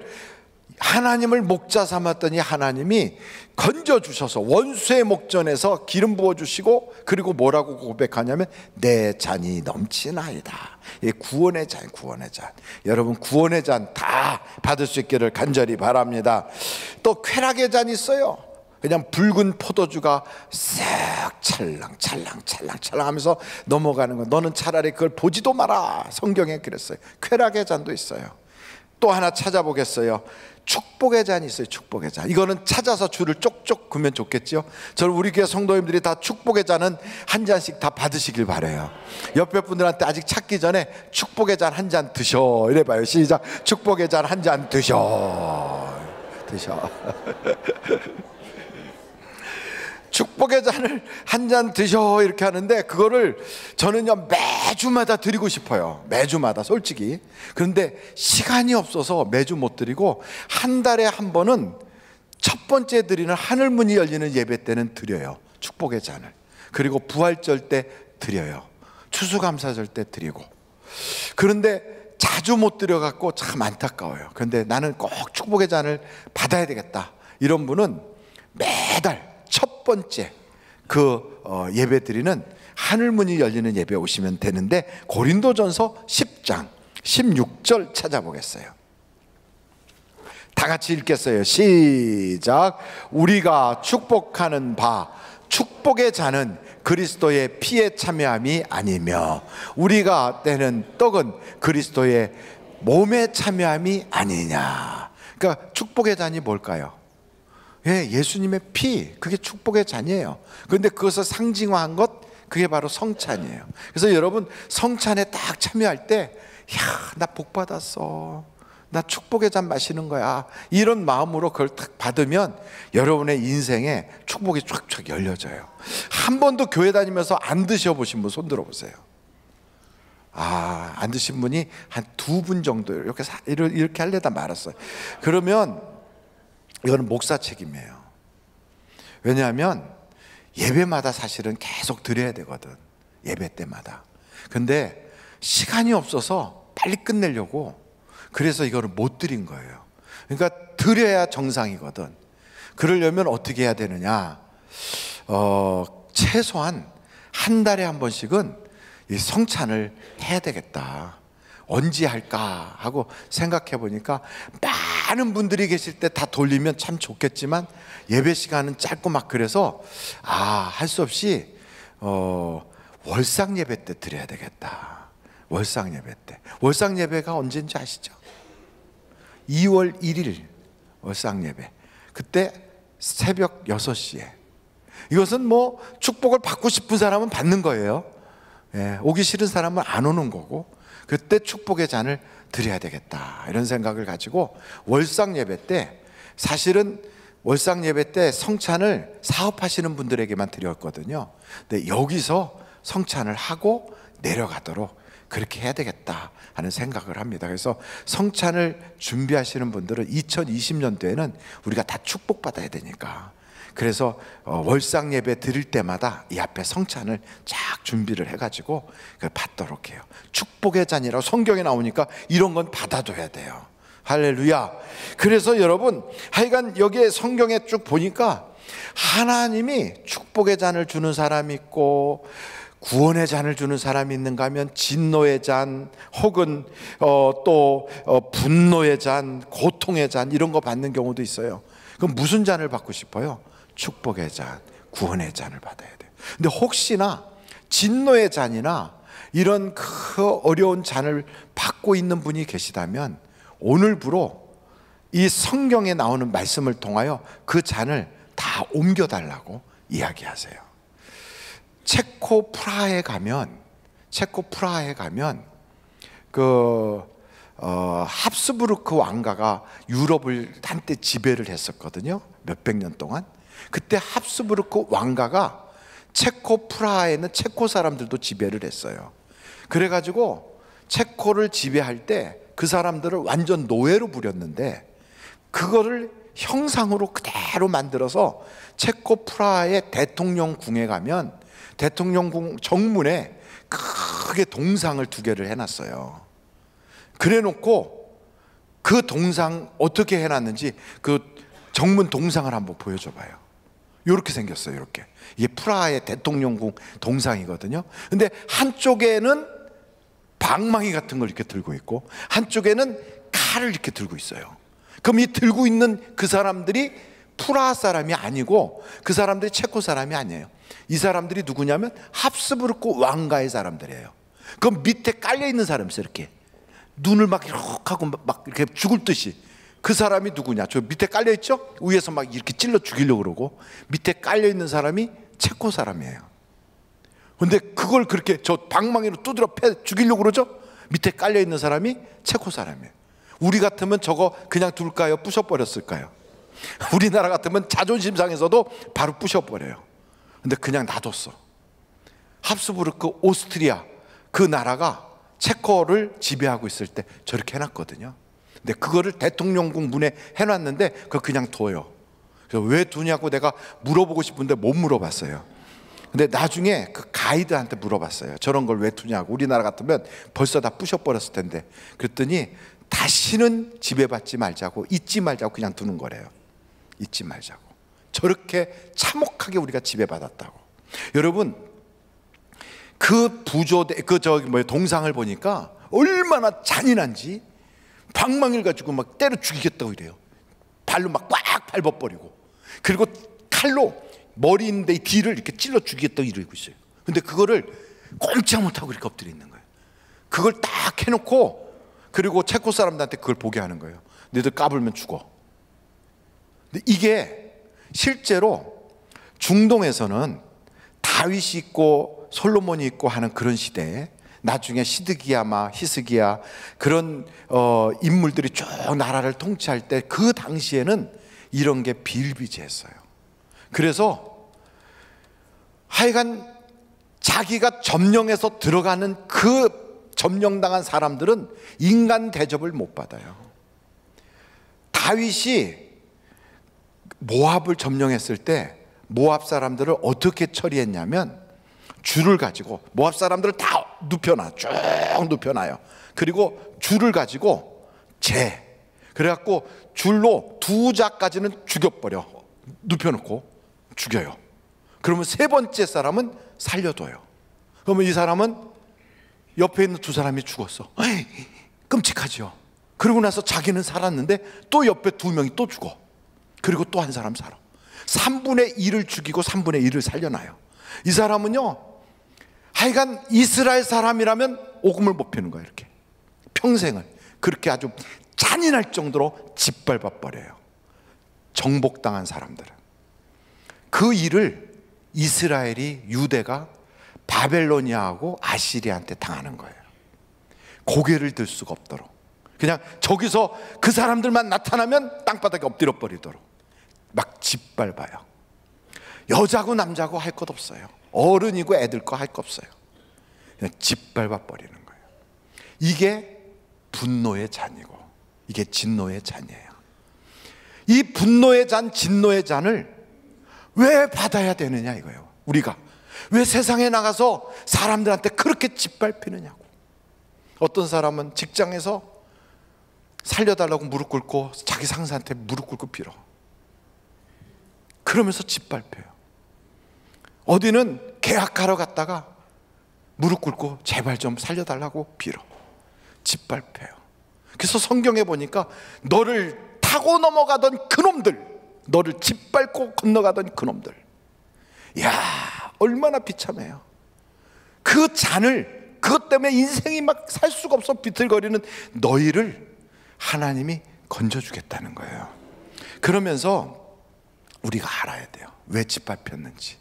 하나님을 목자 삼았더니 하나님이 건져주셔서 원수의 목전에서 기름 부어주시고, 그리고 뭐라고 고백하냐면 내 잔이 넘치나이다. 이 구원의 잔, 구원의 잔. 여러분, 구원의 잔 다 받을 수 있기를 간절히 바랍니다. 또 쾌락의 잔이 있어요. 그냥 붉은 포도주가 싹 찰랑 찰랑 찰랑 찰랑 하면서 넘어가는 거, 너는 차라리 그걸 보지도 마라. 성경에 그랬어요. 쾌락의 잔도 있어요. 또 하나 찾아보겠어요. 축복의 잔이 있어요. 축복의 잔. 이거는 찾아서 줄을 쪽쪽 그면 좋겠죠. 저는 우리 교회 성도님들이 다 축복의 잔은 한 잔씩 다 받으시길 바라요. 옆에 분들한테 아직 찾기 전에 축복의 잔 한 잔 드셔 이래봐요. 시작. 축복의 잔 한 잔 드셔. 축복의 잔을 한 잔 드셔 이렇게 하는데, 그거를 저는요 매주마다 드리고 싶어요. 매주마다 솔직히. 그런데 시간이 없어서 매주 못 드리고, 한 달에 한 번은 첫 번째 드리는 하늘문이 열리는 예배 때는 드려요. 축복의 잔을. 그리고 부활절 때 드려요. 추수감사절 때 드리고. 그런데 자주 못 드려갖고 참 안타까워요. 그런데 나는 꼭 축복의 잔을 받아야 되겠다, 이런 분은 매달 첫 번째 예배 드리는 하늘문이 열리는 예배 오시면 되는데, 고린도전서 10장 16절 찾아보겠어요. 다 같이 읽겠어요. 시작. 우리가 축복하는 바 축복의 잔은 그리스도의 피에 참여함이 아니며, 우리가 떼는 떡은 그리스도의 몸에 참여함이 아니냐. 그러니까 축복의 잔이 뭘까요? 예수님의 피, 그게 축복의 잔이에요. 그런데 그것을 상징화한 것, 그게 바로 성찬이에요. 그래서 여러분, 성찬에 딱 참여할 때, 나 복 받았어, 나 축복의 잔 마시는 거야, 이런 마음으로 그걸 딱 받으면 여러분의 인생에 축복이 쫙쫙 열려져요. 한 번도 교회 다니면서 안 드셔보신 분 손 들어보세요. 안 드신 분이 한 2분 정도 이렇게 하려다 말았어요. 그러면 이거는 목사 책임이에요. 왜냐하면 예배마다 사실은 계속 드려야 되거든, 예배 때마다. 근데 시간이 없어서 빨리 끝내려고, 그래서 이거를 못 드린 거예요. 그러니까 드려야 정상이거든. 그러려면 어떻게 해야 되느냐, 최소한 한 달에 한 번씩은 이 성찬을 해야 되겠다. 언제 할까 하고 생각해 보니까, 많은 분들이 계실 때 다 돌리면 참 좋겠지만 예배 시간은 짧고 막 그래서 할 수 없이 월상 예배 때 드려야 되겠다. 월상 예배 때. 월상 예배가 언제인지 아시죠? 2월 1일 월상 예배. 그때 새벽 6시에. 이것은 뭐 축복을 받고 싶은 사람은 받는 거예요. 예, 오기 싫은 사람은 안 오는 거고, 그때 축복의 잔을 드려야 되겠다 이런 생각을 가지고 월상 예배 때, 사실은 월상 예배 때 성찬을 사업하시는 분들에게만 드렸거든요. 근데 여기서 성찬을 하고 내려가도록 그렇게 해야 되겠다 하는 생각을 합니다. 그래서 성찬을 준비하시는 분들은 2020년도에는 우리가 다 축복받아야 되니까, 그래서 월상 예배 드릴 때마다 이 앞에 성찬을 쫙 준비를 해가지고 그걸 받도록 해요. 축복의 잔이라고 성경에 나오니까 이런 건 받아둬야 돼요. 할렐루야. 그래서 여러분, 하여간 여기에 성경에 쭉 보니까 하나님이 축복의 잔을 주는 사람이 있고 구원의 잔을 주는 사람이 있는가 하면 진노의 잔, 혹은 또 분노의 잔, 고통의 잔, 이런 거 받는 경우도 있어요. 그럼 무슨 잔을 받고 싶어요? 축복의 잔, 구원의 잔을 받아야 돼요. 근데 혹시나 진노의 잔이나 이런 그 어려운 잔을 받고 있는 분이 계시다면 오늘부로 이 성경에 나오는 말씀을 통하여 그 잔을 다 옮겨달라고 이야기하세요. 체코 프라하에 가면 합스부르크 왕가가 유럽을 한때 지배를 했었거든요. 몇백 년 동안. 그때 합스부르크 왕가가 체코 프라하에 있는 체코 사람들도 지배를 했어요. 그래가지고 체코를 지배할 때 그 사람들을 완전 노예로 부렸는데, 그거를 형상으로 그대로 만들어서 체코 프라하의 대통령궁에 가면 대통령궁 정문에 크게 동상을 2개를 해놨어요. 그래 놓고 그 동상 어떻게 해놨는지 그 정문 동상을 한번 보여줘 봐요. 이렇게 생겼어요. 이렇게. 이게 프라하의 대통령궁 동상이거든요. 근데 한쪽에는 방망이 같은 걸 이렇게 들고 있고 한쪽에는 칼을 이렇게 들고 있어요. 그럼 이 들고 있는 그 사람들이 프라하 사람이 아니고, 그 사람들이 체코 사람이 아니에요. 이 사람들이 누구냐면 합스부르크 왕가의 사람들이에요. 그럼 밑에 깔려 있는 사람이 있어요. 이렇게 눈을 막 이렇게 하고 막 이렇게 죽을 듯이. 그 사람이 누구냐? 저 밑에 깔려 있죠? 위에서 막 이렇게 찔러 죽이려고 그러고, 밑에 깔려 있는 사람이 체코 사람이에요. 근데 그걸 그렇게 저 방망이로 두드려 패 죽이려고 그러죠? 밑에 깔려 있는 사람이 체코 사람이에요. 우리 같으면 저거 그냥 둘까요? 부셔버렸을까요? 우리나라 같으면 자존심 상해서도 바로 부셔버려요. 근데 그냥 놔뒀어. 합스부르크 오스트리아 그 나라가 체코를 지배하고 있을 때 저렇게 해놨거든요. 근데 그거를 대통령궁 문에 해놨는데 그걸 그냥 둬요. 그래서 왜 두냐고 내가 물어보고 싶은데 못 물어봤어요. 근데 나중에 그 가이드한테 물어봤어요. 저런 걸 왜 두냐고. 우리나라 같으면 벌써 다 부셔버렸을 텐데. 그랬더니 다시는 지배받지 말자고, 잊지 말자고 그냥 두는 거래요. 잊지 말자고. 저렇게 참혹하게 우리가 지배받았다고. 여러분, 그 부조대 동상을 보니까 얼마나 잔인한지 방망이를 가지고 막 때려 죽이겠다고 이래요. 발로 막 꽉 밟아버리고, 그리고 칼로 머리인데 이 뒤를 이렇게 찔러 죽이겠다고 이러고 있어요. 근데 그거를 꼼짝 못하고 이렇게 엎드려 있는 거예요. 그걸 딱 해놓고, 그리고 체코 사람들한테 그걸 보게 하는 거예요. 너희들 까불면 죽어. 근데 이게 실제로 중동에서는 다윗이 있고 솔로몬이 있고 하는 그런 시대에 나중에 시드기야마, 히스기야 그런 인물들이 쭉 나라를 통치할 때 그 당시에는 이런 게 비일비재했어요. 그래서 하여간 자기가 점령해서 들어가는 그 점령당한 사람들은 인간 대접을 못 받아요. 다윗이 모압을 점령했을 때 모압 사람들을 어떻게 처리했냐면, 줄을 가지고 모압 사람들을 다 눕혀놔, 쭉 눕혀놔요. 그리고 줄을 가지고 그래갖고 줄로 2자까지는 죽여버려. 눕혀놓고 죽여요. 그러면 3번째 사람은 살려둬요. 그러면 이 사람은 옆에 있는 2 사람이 죽었어. 에이, 끔찍하죠. 그러고 나서 자기는 살았는데 또 옆에 2명이 또 죽어. 그리고 또 1 사람 살아. 3분의 1을 죽이고 3분의 1을 살려놔요. 이 사람은요, 하여간 이스라엘 사람이라면 오금을 못 펴는 거예요. 이렇게 평생을 그렇게 아주 잔인할 정도로 짓밟아 버려요. 정복당한 사람들은 그 일을 이스라엘이, 유대가 바벨로니아하고 아시리아한테 당하는 거예요. 고개를 들 수가 없도록, 그냥 저기서 그 사람들만 나타나면 땅바닥에 엎드려 버리도록 막 짓밟아요. 여자고 남자고 할 것 없어요. 어른이고 애들 거 할 것 없어요. 그냥 짓밟아 버리는 거예요. 이게 분노의 잔이고 이게 진노의 잔이에요. 이 분노의 잔, 진노의 잔을 왜 받아야 되느냐 이거예요. 우리가 왜 세상에 나가서 사람들한테 그렇게 짓밟히느냐고. 어떤 사람은 직장에서 살려달라고 무릎 꿇고 자기 상사한테 무릎 꿇고 빌어. 그러면서 짓밟혀요. 어디는 계약하러 갔다가 무릎 꿇고 제발 좀 살려달라고 빌어. 짓밟혀요. 그래서 성경에 보니까 너를 타고 넘어가던 그놈들, 너를 짓밟고 건너가던 그놈들, 이야 얼마나 비참해요. 그 잔을, 그것 때문에 인생이 막 살 수가 없어 비틀거리는 너희를 하나님이 건져주겠다는 거예요. 그러면서 우리가 알아야 돼요. 왜 짓밟혔는지,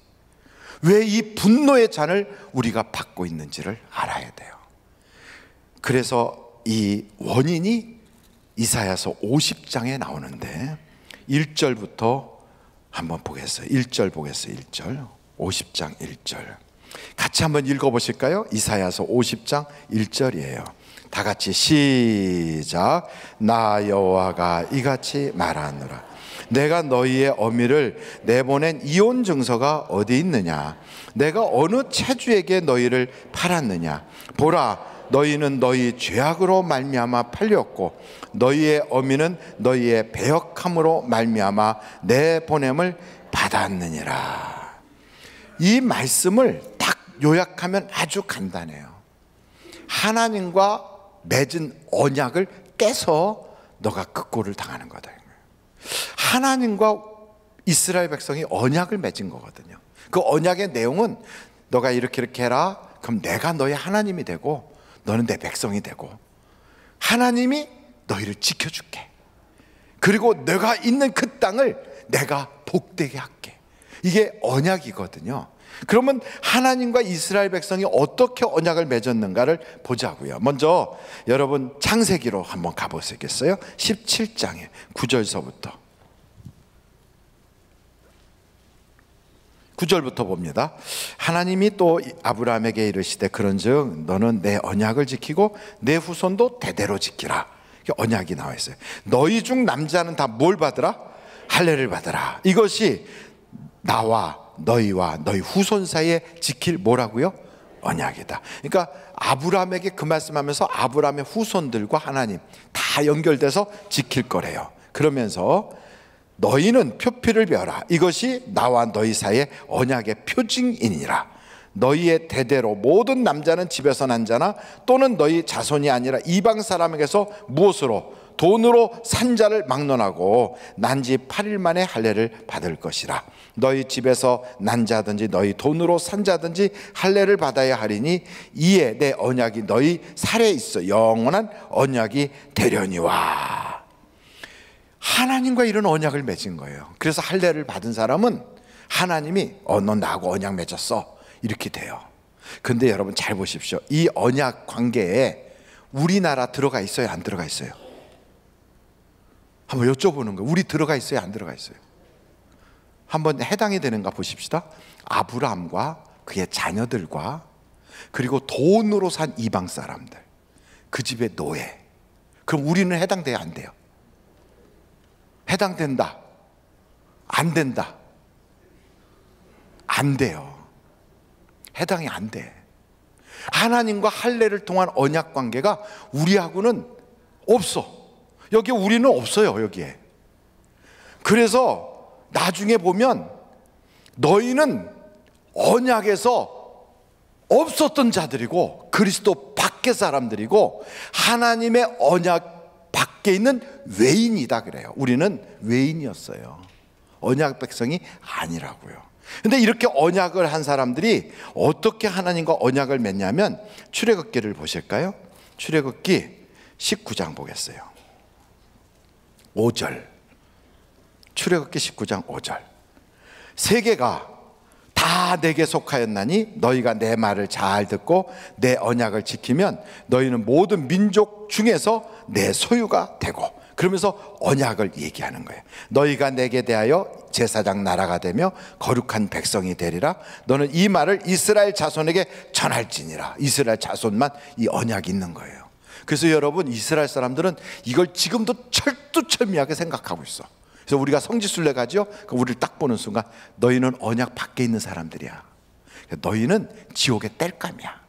왜 이 분노의 잔을 우리가 받고 있는지를 알아야 돼요. 그래서 이 원인이 이사야서 50장에 나오는데 1절부터 한번 보겠어요. 1절 보겠어요. 1절. 50장 1절. 같이 한번 읽어보실까요? 이사야서 50장 1절이에요. 다 같이 시작. 나 여호와가 이같이 말하노라. 내가 너희의 어미를 내보낸 이혼 증서가 어디 있느냐? 내가 어느 체주에게 너희를 팔았느냐? 보라, 너희는 너희 죄악으로 말미암아 팔렸고 너희의 어미는 너희의 배역함으로 말미암아 내 보냄을 받았느니라. 이 말씀을 딱 요약하면 아주 간단해요. 하나님과 맺은 언약을 깨서 너가 그 꼴을 당하는 거다. 하나님과 이스라엘 백성이 언약을 맺은 거거든요. 그 언약의 내용은 너가 이렇게 해라, 그럼 내가 너의 하나님이 되고 너는 내 백성이 되고 하나님이 너희를 지켜줄게. 그리고 내가 있는 그 땅을 내가 복되게 할게. 이게 언약이거든요. 그러면 하나님과 이스라엘 백성이 어떻게 언약을 맺었는가를 보자고요. 먼저 여러분 창세기로 한번 가보시겠어요? 17장에 9절서부터 9절부터 봅니다. 하나님이 또 아브라함에게 이르시되 그런즉 너는 내 언약을 지키고 내 후손도 대대로 지키라. 언약이 나와 있어요. 너희 중 남자는 다 뭘 받으라? 할례를 받으라. 이것이 나와 너희와 너희 후손 사이에 지킬 뭐라고요? 언약이다. 그러니까 아브라함에게 그 말씀하면서 아브라함의 후손들과 하나님 다 연결돼서 지킬 거래요. 그러면서 너희는 표피를 베어라. 이것이 나와 너희 사이의 언약의 표징이니라. 너희의 대대로 모든 남자는 집에서 난 자나 또는 너희 자손이 아니라 이방 사람에게서 무엇으로? 돈으로 산 자를 막론하고 난 지 8일 만에 할례를 받을 것이라. 너희 집에서 난 자든지 너희 돈으로 산 자든지 할례를 받아야 하리니 이에 내 언약이 너희 살에 있어 영원한 언약이 되려니와. 하나님과 이런 언약을 맺은 거예요. 그래서 할례를 받은 사람은 하나님이 너 나하고 언약 맺었어 이렇게 돼요. 근데 여러분 잘 보십시오. 이 언약 관계에 우리나라 들어가 있어요, 안 들어가 있어요? 한번 여쭤보는 거예요. 우리 들어가 있어요, 안 들어가 있어요? 한번 해당이 되는가 보십시다. 아브라함과 그의 자녀들과 그리고 돈으로 산 이방 사람들, 그 집의 노예. 그럼 우리는 해당돼야 안 돼요? 해당된다, 안 된다? 안 돼요. 해당이 안 돼. 하나님과 할례를 통한 언약 관계가 우리하고는 없어. 여기에 우리는 없어요, 여기에. 그래서 나중에 보면 너희는 언약에서 없었던 자들이고 그리스도 밖의 사람들이고 하나님의 언약 밖에 있는 외인이다 그래요. 우리는 외인이었어요. 언약 백성이 아니라고요. 근데 이렇게 언약을 한 사람들이 어떻게 하나님과 언약을 맺냐면 출애굽기를 보실까요? 출애굽기 19장 보겠어요. 5절. 출애굽기 19장 5절. 세계가 다 내게 속하였나니 너희가 내 말을 잘 듣고 내 언약을 지키면 너희는 모든 민족 중에서 내 소유가 되고, 그러면서 언약을 얘기하는 거예요. 너희가 내게 대하여 제사장 나라가 되며 거룩한 백성이 되리라. 너는 이 말을 이스라엘 자손에게 전할지니라. 이스라엘 자손만 이 언약이 있는 거예요. 그래서 여러분, 이스라엘 사람들은 이걸 지금도 철두철미하게 생각하고 있어. 그래서 우리가 성지순례 가죠. 우리를 딱 보는 순간 너희는 언약 밖에 있는 사람들이야. 너희는 지옥의 땔감이야.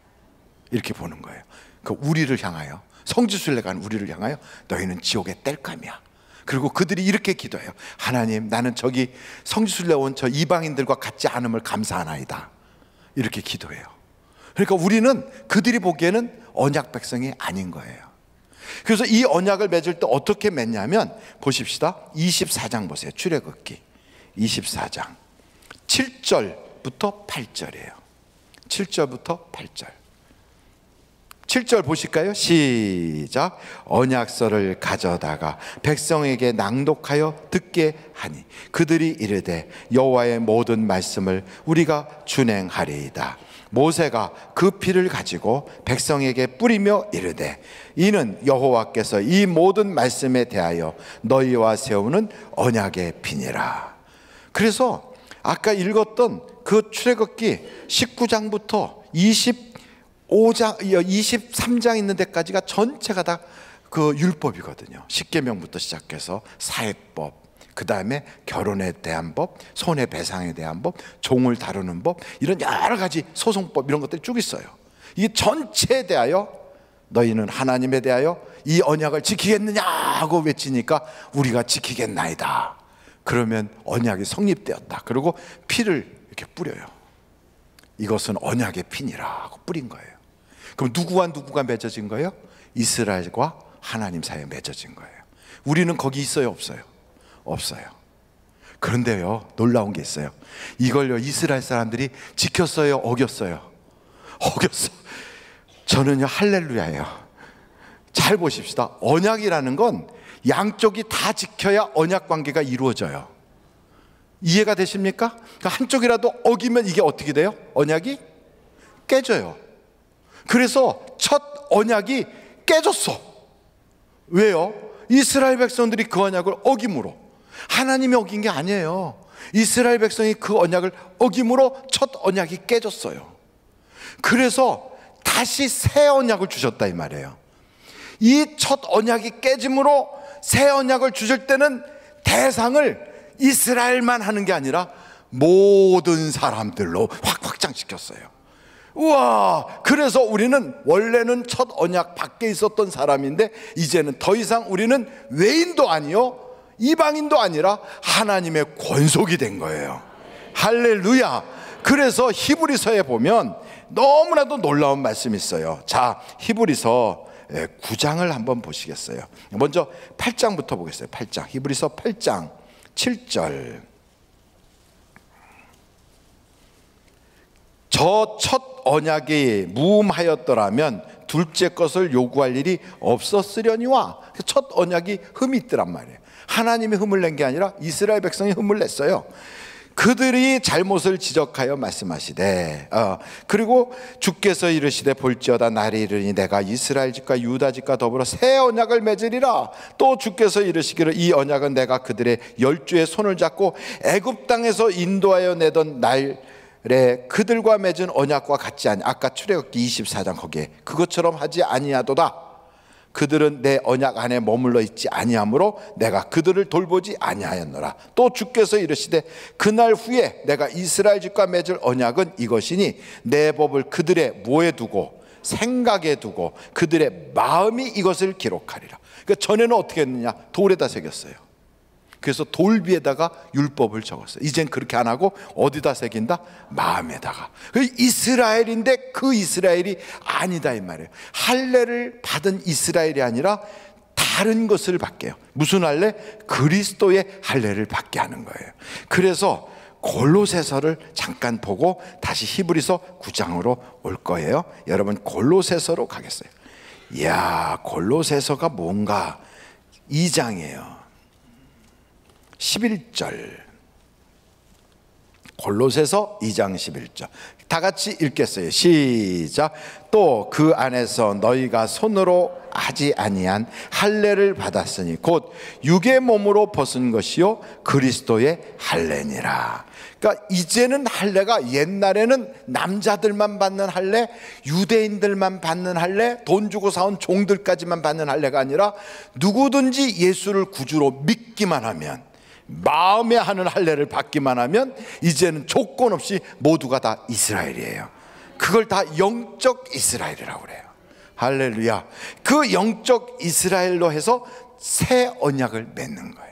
이렇게 보는 거예요. 그 우리를 향하여, 성지순례 간 우리를 향하여 너희는 지옥의 땔감이야. 그리고 그들이 이렇게 기도해요. 하나님, 나는 저기 성지순례 온 저 이방인들과 같지 않음을 감사하나이다. 이렇게 기도해요. 그러니까 우리는 그들이 보기에는 언약 백성이 아닌 거예요. 그래서 이 언약을 맺을 때 어떻게 맺냐면, 보십시다. 24장 보세요. 출애굽기 24장 7절부터 8절이에요. 7절부터 8절. 7절 보실까요? 시작. 언약서를 가져다가 백성에게 낭독하여 듣게 하니 그들이 이르되 여호와의 모든 말씀을 우리가 준행하리이다. 모세가 그 피를 가지고 백성에게 뿌리며 이르되 이는 여호와께서 이 모든 말씀에 대하여 너희와 세우는 언약의 피니라. 그래서 아까 읽었던 그 출애굽기 19장부터 23장 있는 데까지가 전체가 다 그 율법이거든요. 십계명부터 시작해서 사회법, 그 다음에 결혼에 대한 법, 손해배상에 대한 법, 종을 다루는 법, 이런 여러 가지 소송법, 이런 것들이 쭉 있어요. 이 전체에 대하여 너희는 하나님에 대하여 이 언약을 지키겠느냐고 외치니까 우리가 지키겠나이다. 그러면 언약이 성립되었다. 그리고 피를 이렇게 뿌려요. 이것은 언약의 피니라고 뿌린 거예요. 그럼 누구와 누구가 맺어진 거예요? 이스라엘과 하나님 사이에 맺어진 거예요. 우리는 거기 있어요, 없어요? 없어요. 그런데요, 놀라운 게 있어요. 이걸요, 이스라엘 사람들이 지켰어요, 어겼어요? 어겼어. 저는요, 할렐루야예요. 잘 보십시다. 언약이라는 건 양쪽이 다 지켜야 언약 관계가 이루어져요. 이해가 되십니까? 그러니까 한쪽이라도 어기면 이게 어떻게 돼요? 언약이 깨져요. 그래서 첫 언약이 깨졌어. 왜요? 이스라엘 백성들이 그 언약을 어김으로. 하나님이 어긴 게 아니에요. 이스라엘 백성이 그 언약을 어김으로 첫 언약이 깨졌어요. 그래서 다시 새 언약을 주셨다 이 말이에요. 이 첫 언약이 깨짐으로 새 언약을 주실 때는 대상을 이스라엘만 하는 게 아니라 모든 사람들로 확 확장시켰어요. 우와! 그래서 우리는 원래는 첫 언약 밖에 있었던 사람인데 이제는 더 이상 우리는 외인도 아니요 이방인도 아니라 하나님의 권속이 된 거예요. 할렐루야! 그래서 히브리서에 보면 너무나도 놀라운 말씀이 있어요. 자, 히브리서 9장을 한번 보시겠어요? 먼저 8장부터 보겠어요. 8장. 히브리서 8장 7절. 저 첫 언약이 무음하였더라면 둘째 것을 요구할 일이 없었으려니와. 첫 언약이 흠이 있더란 말이에요. 하나님이 흠을 낸 게 아니라 이스라엘 백성이 흠을 냈어요. 그들이 잘못을 지적하여 말씀하시되 그리고 주께서 이르시되 볼지어다 날이 이르니 내가 이스라엘 집과 유다 집과 더불어 새 언약을 맺으리라. 또 주께서 이르시기를 이 언약은 내가 그들의 열주의 손을 잡고 애굽 땅에서 인도하여 내던 날에 그들과 맺은 언약과 같지 아니. 아까 출애굽기 24장 거기에 그것처럼 하지 아니하도다. 그들은 내 언약 안에 머물러 있지 아니하므로 내가 그들을 돌보지 아니하였노라. 또 주께서 이르시되 그날 후에 내가 이스라엘 집과 맺을 언약은 이것이니 내 법을 그들의 뭐에 두고 생각에 두고 그들의 마음이 이것을 기록하리라. 그러니까 전에는 어떻게 했느냐? 돌에다 새겼어요. 그래서 돌비에다가 율법을 적었어요. 이젠 그렇게 안 하고 어디다 새긴다? 마음에다가. 이스라엘인데 그 이스라엘이 아니다 이 말이에요. 할례를 받은 이스라엘이 아니라 다른 것을 받게요. 무슨 할례? 그리스도의 할례를 받게 하는 거예요. 그래서 골로새서를 잠깐 보고 다시 히브리서 9장으로 올 거예요. 여러분 골로새서로 가겠어요. 이야, 골로새서가 뭔가 2장이에요. 11절. 골로새서 2장 11절. 다 같이 읽겠어요. 시작. 또 그 안에서 너희가 손으로 하지 아니한 할례를 받았으니 곧 육의 몸으로 벗은 것이요 그리스도의 할례니라. 그러니까 이제는 할례가, 옛날에는 남자들만 받는 할례, 유대인들만 받는 할례, 돈 주고 사온 종들까지만 받는 할례가 아니라 누구든지 예수를 구주로 믿기만 하면, 마음에 하는 할례를 받기만 하면 이제는 조건 없이 모두가 다 이스라엘이에요. 그걸 다 영적 이스라엘이라고 그래요. 할렐루야. 그 영적 이스라엘로 해서 새 언약을 맺는 거예요.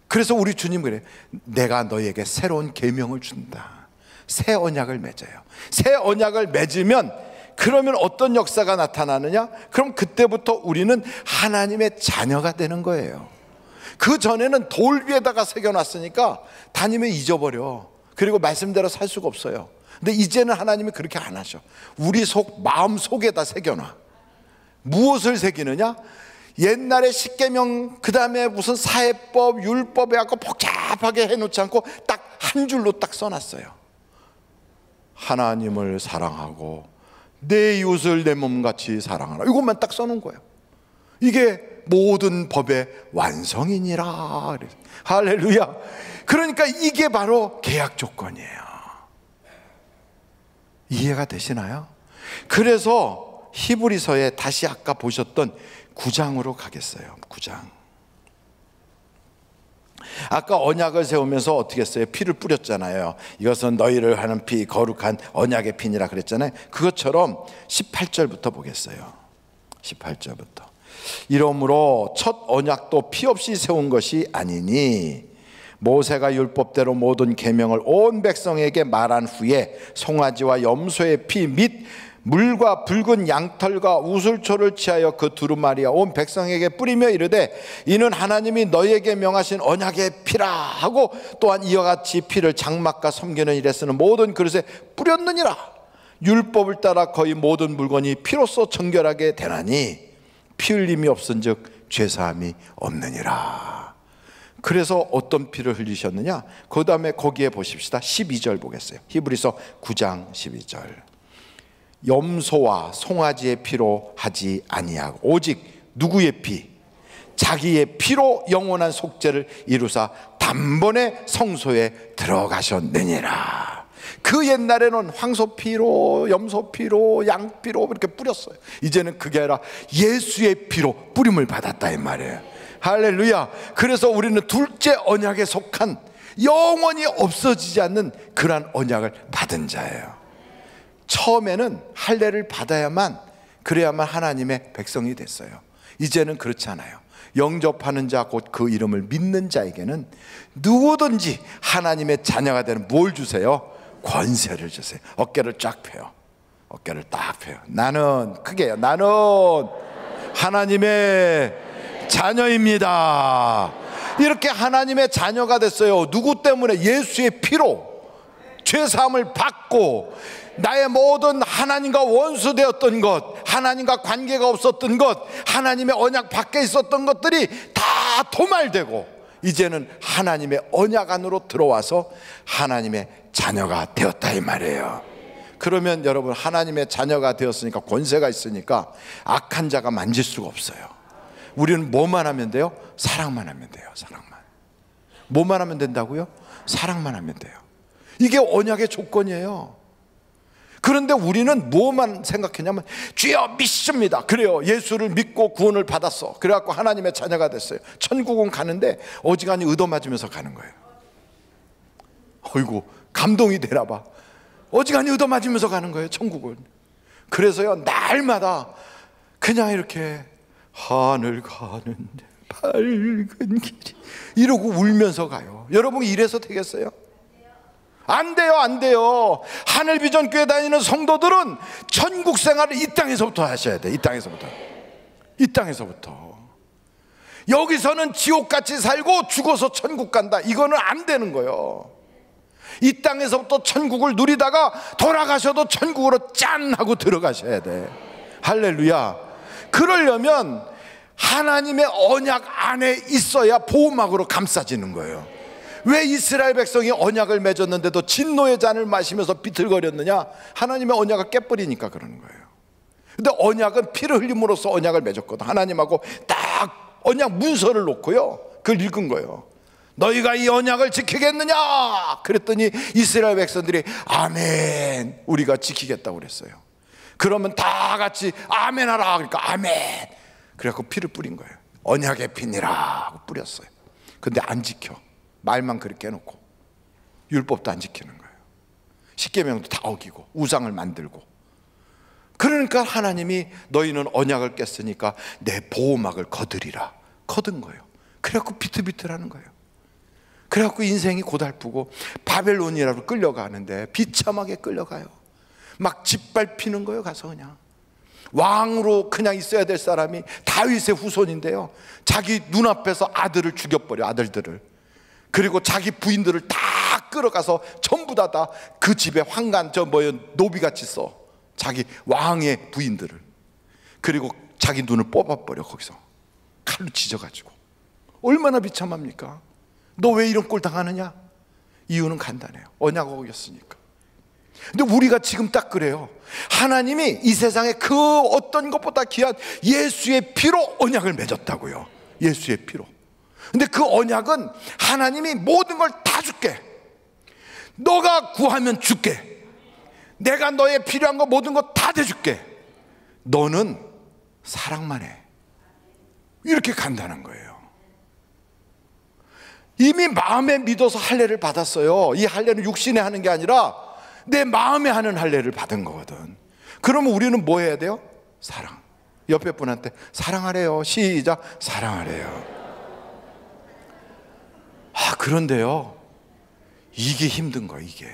그래서 우리 주님 그래요. 내가 너에게 새로운 계명을 준다. 새 언약을 맺어요. 새 언약을 맺으면 그러면 어떤 역사가 나타나느냐? 그럼 그때부터 우리는 하나님의 자녀가 되는 거예요. 그 전에는 돌 위에다가 새겨놨으니까 다니면 잊어버려. 그리고 말씀대로 살 수가 없어요. 근데 이제는 하나님이 그렇게 안 하셔. 우리 마음 속에다 새겨놔. 무엇을 새기느냐? 옛날에 십계명, 그 다음에 무슨 사회법, 율법 해갖고 복잡하게 해놓지 않고 딱 한 줄로 딱 써놨어요. 하나님을 사랑하고 내 이웃을 내 몸같이 사랑하라. 이것만 딱 써놓은 거예요. 이게 모든 법의 완성이니라. 할렐루야. 그러니까 이게 바로 계약 조건이에요. 이해가 되시나요? 그래서 히브리서에 다시 아까 보셨던 9장으로 가겠어요. 9장. 아까 언약을 세우면서 어떻게 했어요? 피를 뿌렸잖아요. 이것은 너희를 하는 피, 거룩한 언약의 피니라 그랬잖아요. 그것처럼 18절부터 보겠어요. 18절부터. 이러므로 첫 언약도 피 없이 세운 것이 아니니 모세가 율법대로 모든 계명을 온 백성에게 말한 후에 송아지와 염소의 피 및 물과 붉은 양털과 우슬초를 취하여 그 두루마리와 온 백성에게 뿌리며 이르되 이는 하나님이 너희에게 명하신 언약의 피라 하고 또한 이와 같이 피를 장막과 섬기는 일에 쓰는 모든 그릇에 뿌렸느니라. 율법을 따라 거의 모든 물건이 피로써 정결하게 되나니 피 흘림이 없은즉 죄사함이 없느니라. 그래서 어떤 피를 흘리셨느냐? 그 다음에 거기에 보십시다. 12절 보겠어요. 히브리서 9장 12절. 염소와 송아지의 피로 하지 아니하고 오직 누구의 피? 자기의 피로 영원한 속죄를 이루사 단번에 성소에 들어가셨느니라. 그 옛날에는 황소피로, 염소피로, 양피로 이렇게 뿌렸어요. 이제는 그게 아니라 예수의 피로 뿌림을 받았다 이 말이에요. 할렐루야. 그래서 우리는 둘째 언약에 속한 영원히 없어지지 않는 그러한 언약을 받은 자예요. 처음에는 할례를 받아야만, 그래야만 하나님의 백성이 됐어요. 이제는 그렇지 않아요. 영접하는 자 곧 그 이름을 믿는 자에게는 누구든지 하나님의 자녀가 되는 뭘 주세요? 권세를 주세요. 어깨를 쫙 펴요. 어깨를 딱 펴요. 나는 크게요. 나는 하나님의 자녀입니다. 이렇게 하나님의 자녀가 됐어요. 누구 때문에? 예수의 피로 죄사함을 받고 나의 모든 하나님과 원수되었던 것, 하나님과 관계가 없었던 것, 하나님의 언약 밖에 있었던 것들이 다 도말되고 이제는 하나님의 언약 안으로 들어와서 하나님의 자녀가 되었다 이 말이에요. 그러면 여러분, 하나님의 자녀가 되었으니까 권세가 있으니까 악한 자가 만질 수가 없어요. 우리는 뭐만 하면 돼요? 사랑만 하면 돼요. 사랑만. 뭐만 하면 된다고요? 사랑만 하면 돼요. 이게 언약의 조건이에요. 그런데 우리는 뭐만 생각했냐면 주여 믿습니다. 그래요. 예수를 믿고 구원을 받았어. 그래갖고 하나님의 자녀가 됐어요. 천국은 가는데 어지간히 얻어맞으면서 가는 거예요. 어이구, 감동이 되나 봐. 어지간히 얻어맞으면서 가는 거예요, 천국은. 그래서요, 날마다 그냥 이렇게 하늘 가는 밝은 길이 이러고 울면서 가요. 여러분, 이래서 되겠어요? 안 돼요, 안 돼요. 하늘비전교회 다니는 성도들은 천국 생활을 이 땅에서부터 하셔야 돼. 이 땅에서부터. 이 땅에서부터. 여기서는 지옥같이 살고 죽어서 천국 간다, 이거는 안 되는 거예요. 이 땅에서부터 천국을 누리다가 돌아가셔도 천국으로 짠 하고 들어가셔야 돼. 할렐루야. 그러려면 하나님의 언약 안에 있어야 보호막으로 감싸지는 거예요. 왜 이스라엘 백성이 언약을 맺었는데도 진노의 잔을 마시면서 비틀거렸느냐? 하나님의 언약을 깨버리니까 그러는 거예요. 근데 언약은 피를 흘림으로써 언약을 맺었거든. 하나님하고 딱 언약 문서를 놓고요, 그걸 읽은 거예요. 너희가 이 언약을 지키겠느냐? 그랬더니 이스라엘 백성들이 아멘, 우리가 지키겠다고 그랬어요. 그러면 다 같이 아멘 하라. 그러니까 아멘. 그래갖고 피를 뿌린 거예요. 언약의 피니라 하고 뿌렸어요. 근데 안 지켜. 말만 그렇게 해놓고 율법도 안 지키는 거예요. 십계명도 다 어기고 우상을 만들고. 그러니까 하나님이 너희는 언약을 깼으니까 내 보호막을 거두리라. 거둔 거예요. 그래갖고 비틀비틀하는 거예요. 그래갖고 인생이 고달프고 바벨론이라고 끌려가는데 비참하게 끌려가요. 막 짓밟히는 거예요. 가서 그냥 왕으로 그냥 있어야 될 사람이 다윗의 후손인데요, 자기 눈앞에서 아들을 죽여버려. 아들들을. 그리고 자기 부인들을 다 끌어가서 전부 다 그 집에 환관 노비같이 써. 자기 왕의 부인들을. 그리고 자기 눈을 뽑아버려. 거기서 칼로 찢어가지고. 얼마나 비참합니까? 너 왜 이런 꼴 당하느냐? 이유는 간단해요. 언약 어겼으니까. 근데 우리가 지금 딱 그래요. 하나님이 이 세상에 그 어떤 것보다 귀한 예수의 피로 언약을 맺었다고요. 예수의 피로. 근데 그 언약은 하나님이 모든 걸 다 줄게. 너가 구하면 줄게. 내가 너의 필요한 거 모든 거 다 대줄게. 너는 사랑만 해. 이렇게 간단한 거예요. 이미 마음에 믿어서 할례를 받았어요. 이 할례는 육신에 하는 게 아니라 내 마음에 하는 할례를 받은 거거든. 그러면 우리는 뭐 해야 돼요? 사랑. 옆에 분한테 사랑하래요. 시작. 사랑하래요. 그런데요, 이게 힘든 거예요. 이게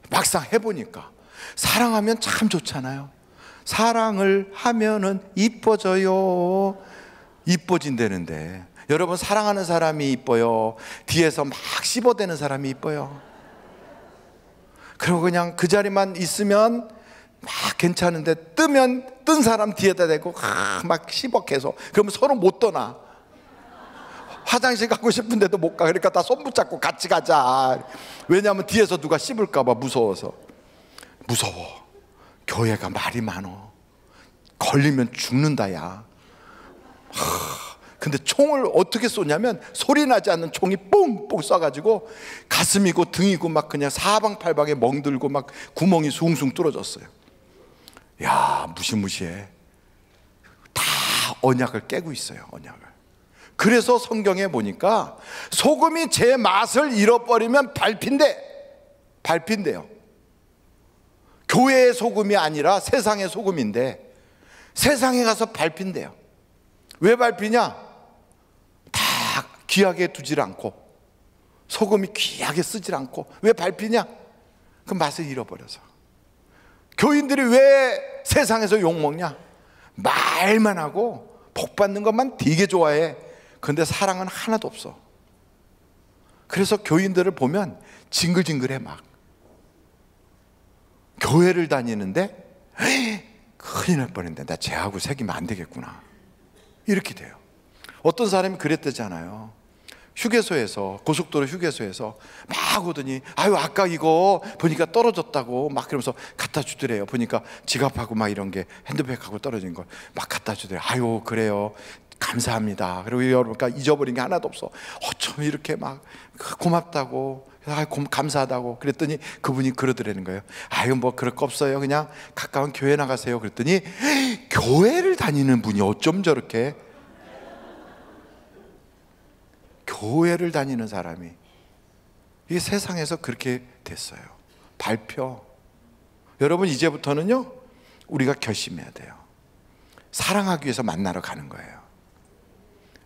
막상 해보니까 사랑하면 참 좋잖아요. 사랑을 하면은 이뻐져요. 이뻐진다는데, 여러분, 사랑하는 사람이 이뻐요? 뒤에서 막 씹어대는 사람이 이뻐요? 그리고 그냥 그 자리만 있으면 막 괜찮은데 뜨면 뜬 사람 뒤에다 대고 막 씹어 계속. 그러면 서로 못 떠나. 화장실 가고 싶은데도 못 가. 그러니까 다 손 붙잡고 같이 가자. 왜냐하면 뒤에서 누가 씹을까 봐 무서워서. 무서워. 교회가 말이 많어. 걸리면 죽는다 야. 근데 총을 어떻게 쏘냐면 소리 나지 않는 총이 뽕뽕 쏴가지고 가슴이고 등이고 막 그냥 사방팔방에 멍들고 막 구멍이 숭숭 뚫어졌어요. 야, 무시무시해. 다 언약을 깨고 있어요. 언약을. 그래서 성경에 보니까 소금이 제 맛을 잃어버리면 밟힌대요. 교회의 소금이 아니라 세상의 소금인데 세상에 가서 밟힌대요. 왜 밟히냐? 다 귀하게 두질 않고 소금이 귀하게 쓰질 않고. 왜 밟히냐? 그 맛을 잃어버려서. 교인들이 왜 세상에서 욕먹냐? 말만 하고 복 받는 것만 되게 좋아해. 근데 사랑은 하나도 없어. 그래서 교인들을 보면 징글징글해. 막 교회를 다니는데 큰일 날 뻔했는데 나 쟤하고 새기면 안 되겠구나, 이렇게 돼요. 어떤 사람이 그랬대잖아요. 휴게소에서, 고속도로 휴게소에서 막 오더니 아유 아까 이거 보니까 떨어졌다고 막 그러면서 갖다 주더래요. 보니까 지갑하고 막 이런 게 핸드백하고 떨어진 걸 막 갖다 주더래요. 아유 그래요, 감사합니다. 그리고 여러분까 잊어버린 게 하나도 없어. 어쩜 이렇게 막 고맙다고, 감사하다고. 그랬더니 그분이 그러더라는 거예요. 아유 뭐 그럴 거 없어요. 그냥 가까운 교회 나가세요. 그랬더니 교회를 다니는 분이 어쩜 저렇게, 교회를 다니는 사람이 이게 세상에서 그렇게 됐어요. 밟혀. 여러분, 이제부터는요 우리가 결심해야 돼요. 사랑하기 위해서 만나러 가는 거예요.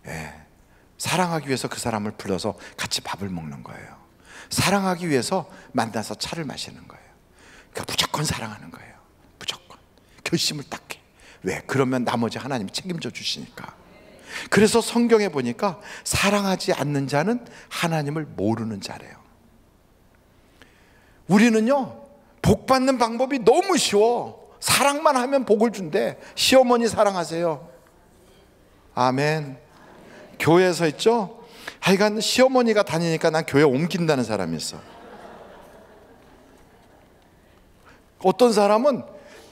예. 사랑하기 위해서 그 사람을 불러서 같이 밥을 먹는 거예요. 사랑하기 위해서 만나서 차를 마시는 거예요. 그러니까 무조건 사랑하는 거예요. 무조건 결심을 딱 해. 왜? 그러면 나머지 하나님이 책임져 주시니까. 그래서 성경에 보니까 사랑하지 않는 자는 하나님을 모르는 자래요. 우리는요 복 받는 방법이 너무 쉬워. 사랑만 하면 복을 준대. 시어머니 사랑하세요. 아멘. 교회에서 있죠? 하여간 시어머니가 다니니까 난 교회 옮긴다는 사람이 있어. 어떤 사람은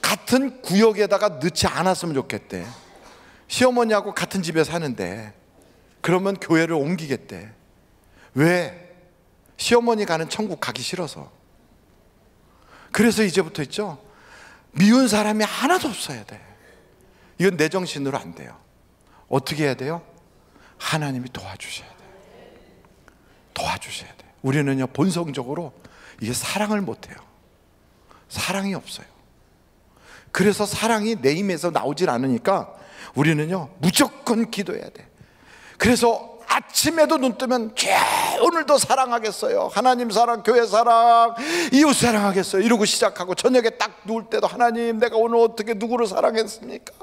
같은 구역에다가 넣지 않았으면 좋겠대. 시어머니하고 같은 집에 사는데 그러면 교회를 옮기겠대. 왜? 시어머니 가는 천국 가기 싫어서. 그래서 이제부터 있죠, 미운 사람이 하나도 없어야 돼. 이건 내 정신으로 안 돼요. 어떻게 해야 돼요? 하나님이 도와주셔야 돼요. 도와주셔야 돼요. 우리는요, 본성적으로 이게 사랑을 못해요. 사랑이 없어요. 그래서 사랑이 내 힘에서 나오질 않으니까 우리는요, 무조건 기도해야 돼. 그래서 아침에도 눈 뜨면 죄, 오늘도 사랑하겠어요. 하나님 사랑, 교회 사랑, 이웃 사랑하겠어요. 이러고 시작하고 저녁에 딱 누울 때도 하나님, 내가 오늘 어떻게 누구를 사랑했습니까?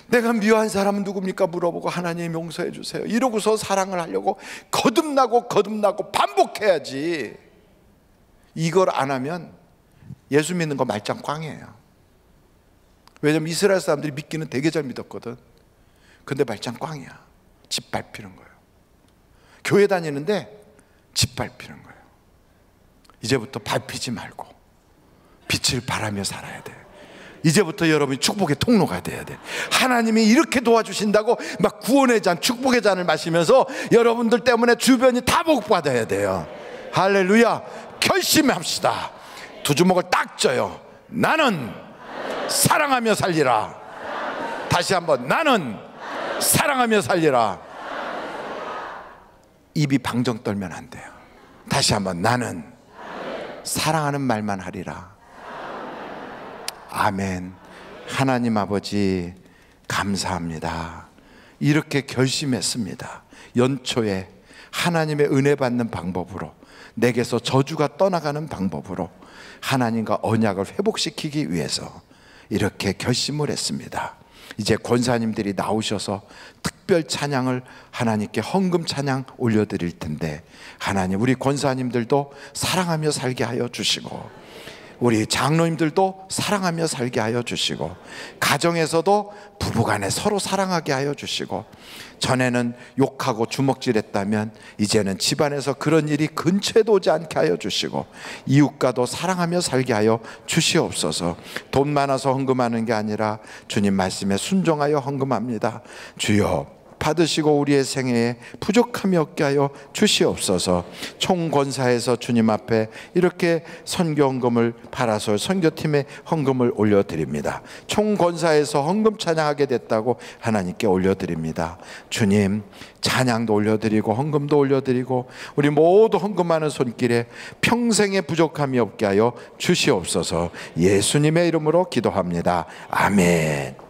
내가 미워한 사람은 누굽니까? 물어보고 하나님 용서해 주세요. 이러고서 사랑을 하려고 거듭나고 반복해야지. 이걸 안 하면 예수 믿는 거 말짱 꽝이에요. 왜냐면 이스라엘 사람들이 믿기는 되게 잘 믿었거든. 근데 말짱 꽝이야. 집 밟히는 거예요. 교회 다니는데 집 밟히는 거예요. 이제부터 밟히지 말고 빛을 발하며 살아야 돼. 이제부터 여러분이 축복의 통로가 돼야 돼. 하나님이 이렇게 도와주신다고 막 구원의 잔, 축복의 잔을 마시면서 여러분들 때문에 주변이 다 복받아야 돼요. 할렐루야. 결심합시다. 두 주먹을 딱 져요. 나는 사랑하며 살리라. 다시 한번, 나는 사랑하며 살리라. 입이 방정 떨면 안 돼요. 다시 한번, 나는 사랑하는 말만 하리라. 아멘. 하나님 아버지 감사합니다. 이렇게 결심했습니다. 연초에 하나님의 은혜 받는 방법으로, 내게서 저주가 떠나가는 방법으로 하나님과 언약을 회복시키기 위해서 이렇게 결심을 했습니다. 이제 권사님들이 나오셔서 특별 찬양을 하나님께 헌금 찬양 올려드릴 텐데, 하나님 우리 권사님들도 사랑하며 살게 하여 주시고, 우리 장로님들도 사랑하며 살게 하여 주시고, 가정에서도 부부간에 서로 사랑하게 하여 주시고, 전에는 욕하고 주먹질했다면 이제는 집안에서 그런 일이 근처에도 오지 않게 하여 주시고, 이웃과도 사랑하며 살게 하여 주시옵소서. 돈 많아서 헌금하는 게 아니라 주님 말씀에 순종하여 헌금합니다. 주여 받으시고 우리의 생애에 부족함이 없게 하여 주시옵소서. 총권사에서 주님 앞에 이렇게 선교 헌금을 파라솔 선교팀에 헌금을 올려드립니다. 총권사에서 헌금 찬양하게 됐다고 하나님께 올려드립니다. 주님, 찬양도 올려드리고 헌금도 올려드리고 우리 모두 헌금하는 손길에 평생의 부족함이 없게 하여 주시옵소서. 예수님의 이름으로 기도합니다. 아멘.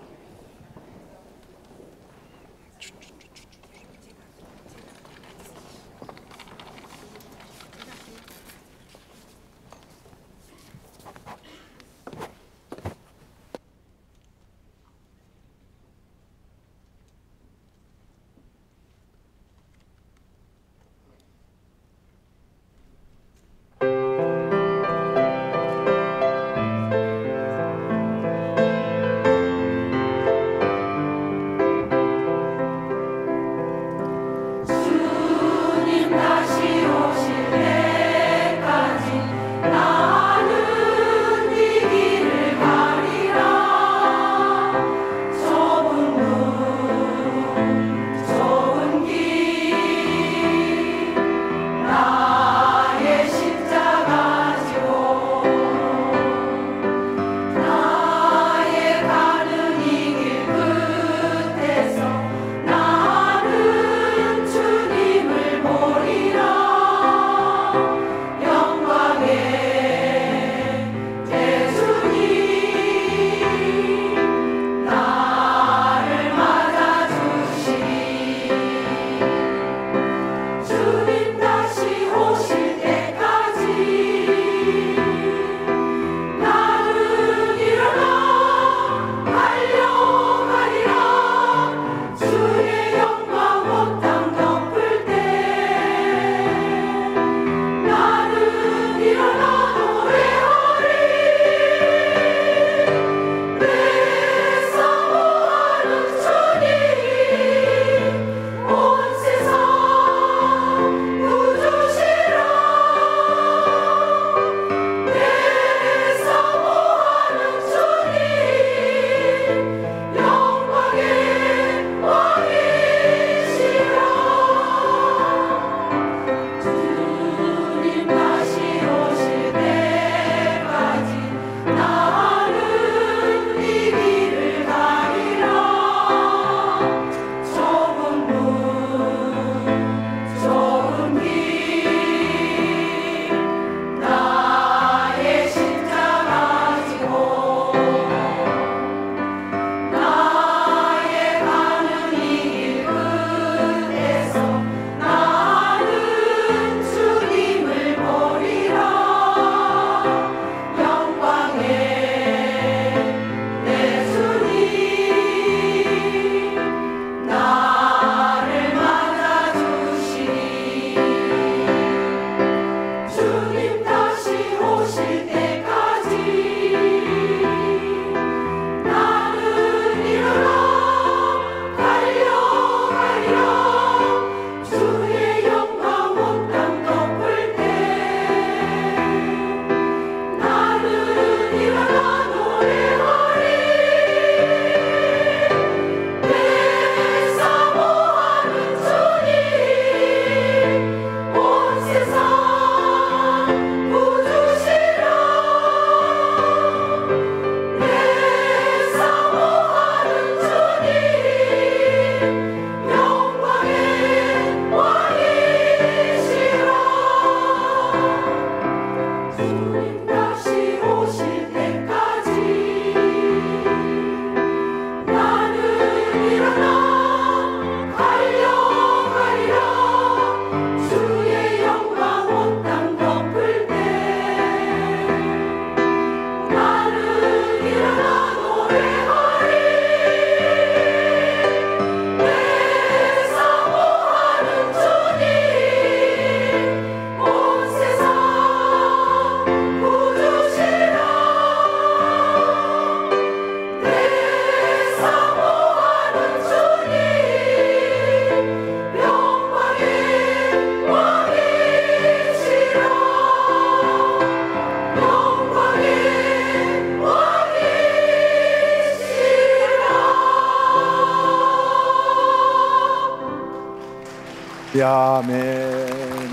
아멘.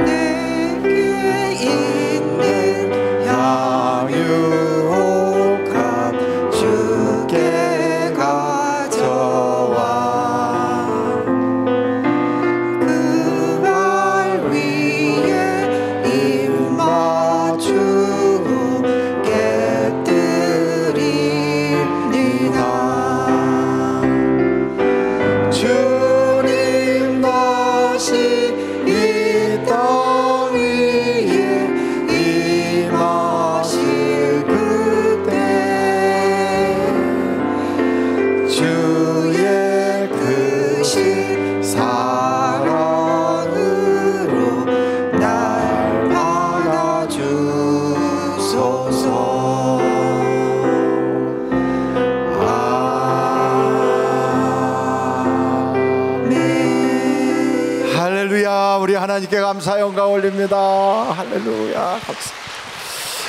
내게 있는 양육함 주께 가져와 그 발 위에 입 맞추고 깨뜨립니다. 주님 다시 이 땅 위에 임하실 그때 주의 크신 사랑으로 날 받아주소서. 아멘. 할렐루야. 우리 하나님께 감사 영광 올립니다. 할렐루야. 감사.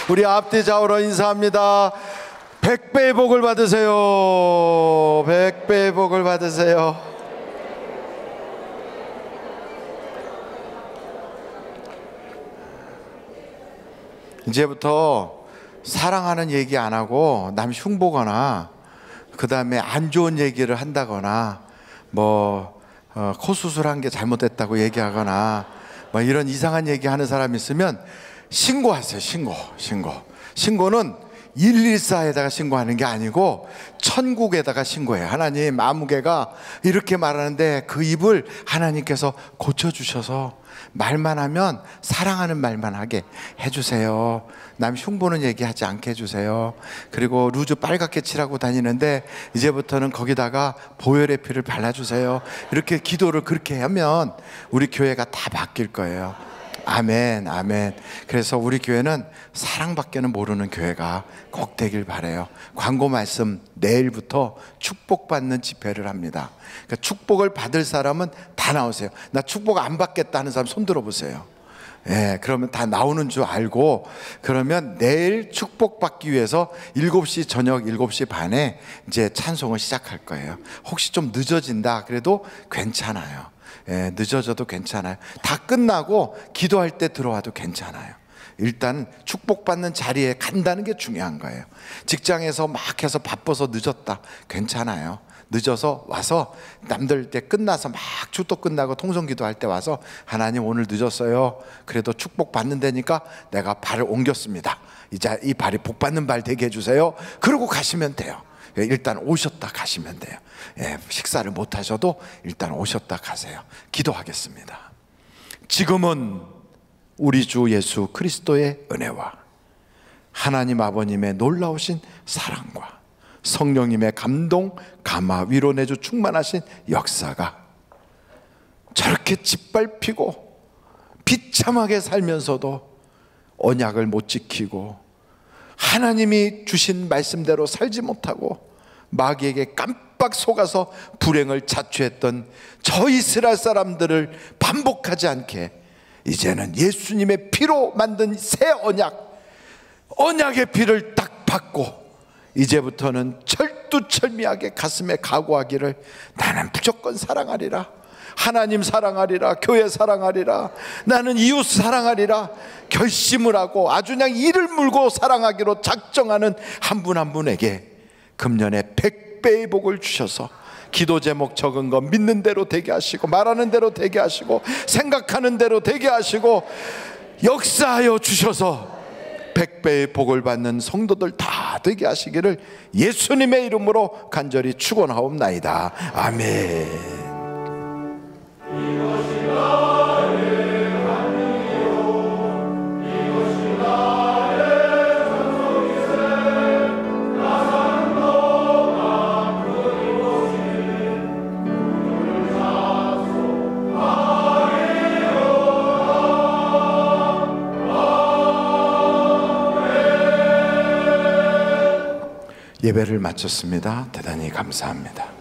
우리 앞뒤 좌우로 인사합니다. 100배의 복을 받으세요. 100배의 복을 받으세요. 이제부터 사랑하는 얘기 안 하고 남 흉보거나 그 다음에 안 좋은 얘기를 한다거나 코 수술한 게 잘못됐다고 얘기하거나 이런 이상한 얘기하는 사람 있으면 신고하세요. 신고는 114에다가 신고하는 게 아니고 천국에다가 신고해요. 하나님, 아무개가 이렇게 말하는데 그 입을 하나님께서 고쳐주셔서 말만 하면 사랑하는 말만 하게 해주세요. 남 흉보는 얘기하지 않게 해주세요. 그리고 루즈 빨갛게 칠하고 다니는데 이제부터는 거기다가 보혈의 피를 발라주세요. 이렇게 기도를 그렇게 하면 우리 교회가 다 바뀔 거예요. 아멘, 아멘. 그래서 우리 교회는 사랑밖에는 모르는 교회가 꼭 되길 바라요. 광고 말씀, 내일부터 축복받는 집회를 합니다. 그러니까 축복을 받을 사람은 다 나오세요. 나 축복 안 받겠다 하는 사람 손 들어보세요. 예, 그러면 다 나오는 줄 알고, 그러면 내일 축복받기 위해서 7시, 저녁 7시 반에 이제 찬송을 시작할 거예요. 혹시 좀 늦어진다 그래도 괜찮아요. 예, 늦어져도 괜찮아요. 다 끝나고 기도할 때 들어와도 괜찮아요. 일단 축복받는 자리에 간다는 게 중요한 거예요. 직장에서 막 해서 바빠서 늦었다, 괜찮아요. 늦어서 와서 남들 때 끝나서 막 축도 끝나고 통성기도할 때 와서 하나님 오늘 늦었어요. 그래도 축복받는 데니까 내가 발을 옮겼습니다. 이제 이 발이 복받는 발 되게 해주세요. 그러고 가시면 돼요. 일단 오셨다 가시면 돼요. 예, 식사를 못 하셔도 일단 오셨다 가세요. 기도하겠습니다. 지금은 우리 주 예수 그리스도의 은혜와 하나님 아버님의 놀라우신 사랑과 성령님의 감동, 감화, 위로 내주 충만하신 역사가 저렇게 짓밟히고 비참하게 살면서도 언약을 못 지키고 하나님이 주신 말씀대로 살지 못하고 마귀에게 깜빡 속아서 불행을 자초했던 저 이스라엘 사람들을 반복하지 않게 이제는 예수님의 피로 만든 새 언약의 피를 딱 받고 이제부터는 철두철미하게 가슴에 각오하기를 나는 무조건 사랑하리라, 하나님 사랑하리라, 교회 사랑하리라, 나는 이웃 사랑하리라 결심을 하고 아주 그냥 이를 물고 사랑하기로 작정하는 한 분 한 분에게 금년에 100배의 복을 주셔서 기도 제목 적은 거 믿는 대로 되게 하시고 말하는 대로 되게 하시고 생각하는 대로 되게 하시고 역사하여 주셔서 100배의 복을 받는 성도들 다 되게 하시기를 예수님의 이름으로 간절히 축원하옵나이다. 아멘. 예배를 마쳤습니다. 대단히 감사합니다.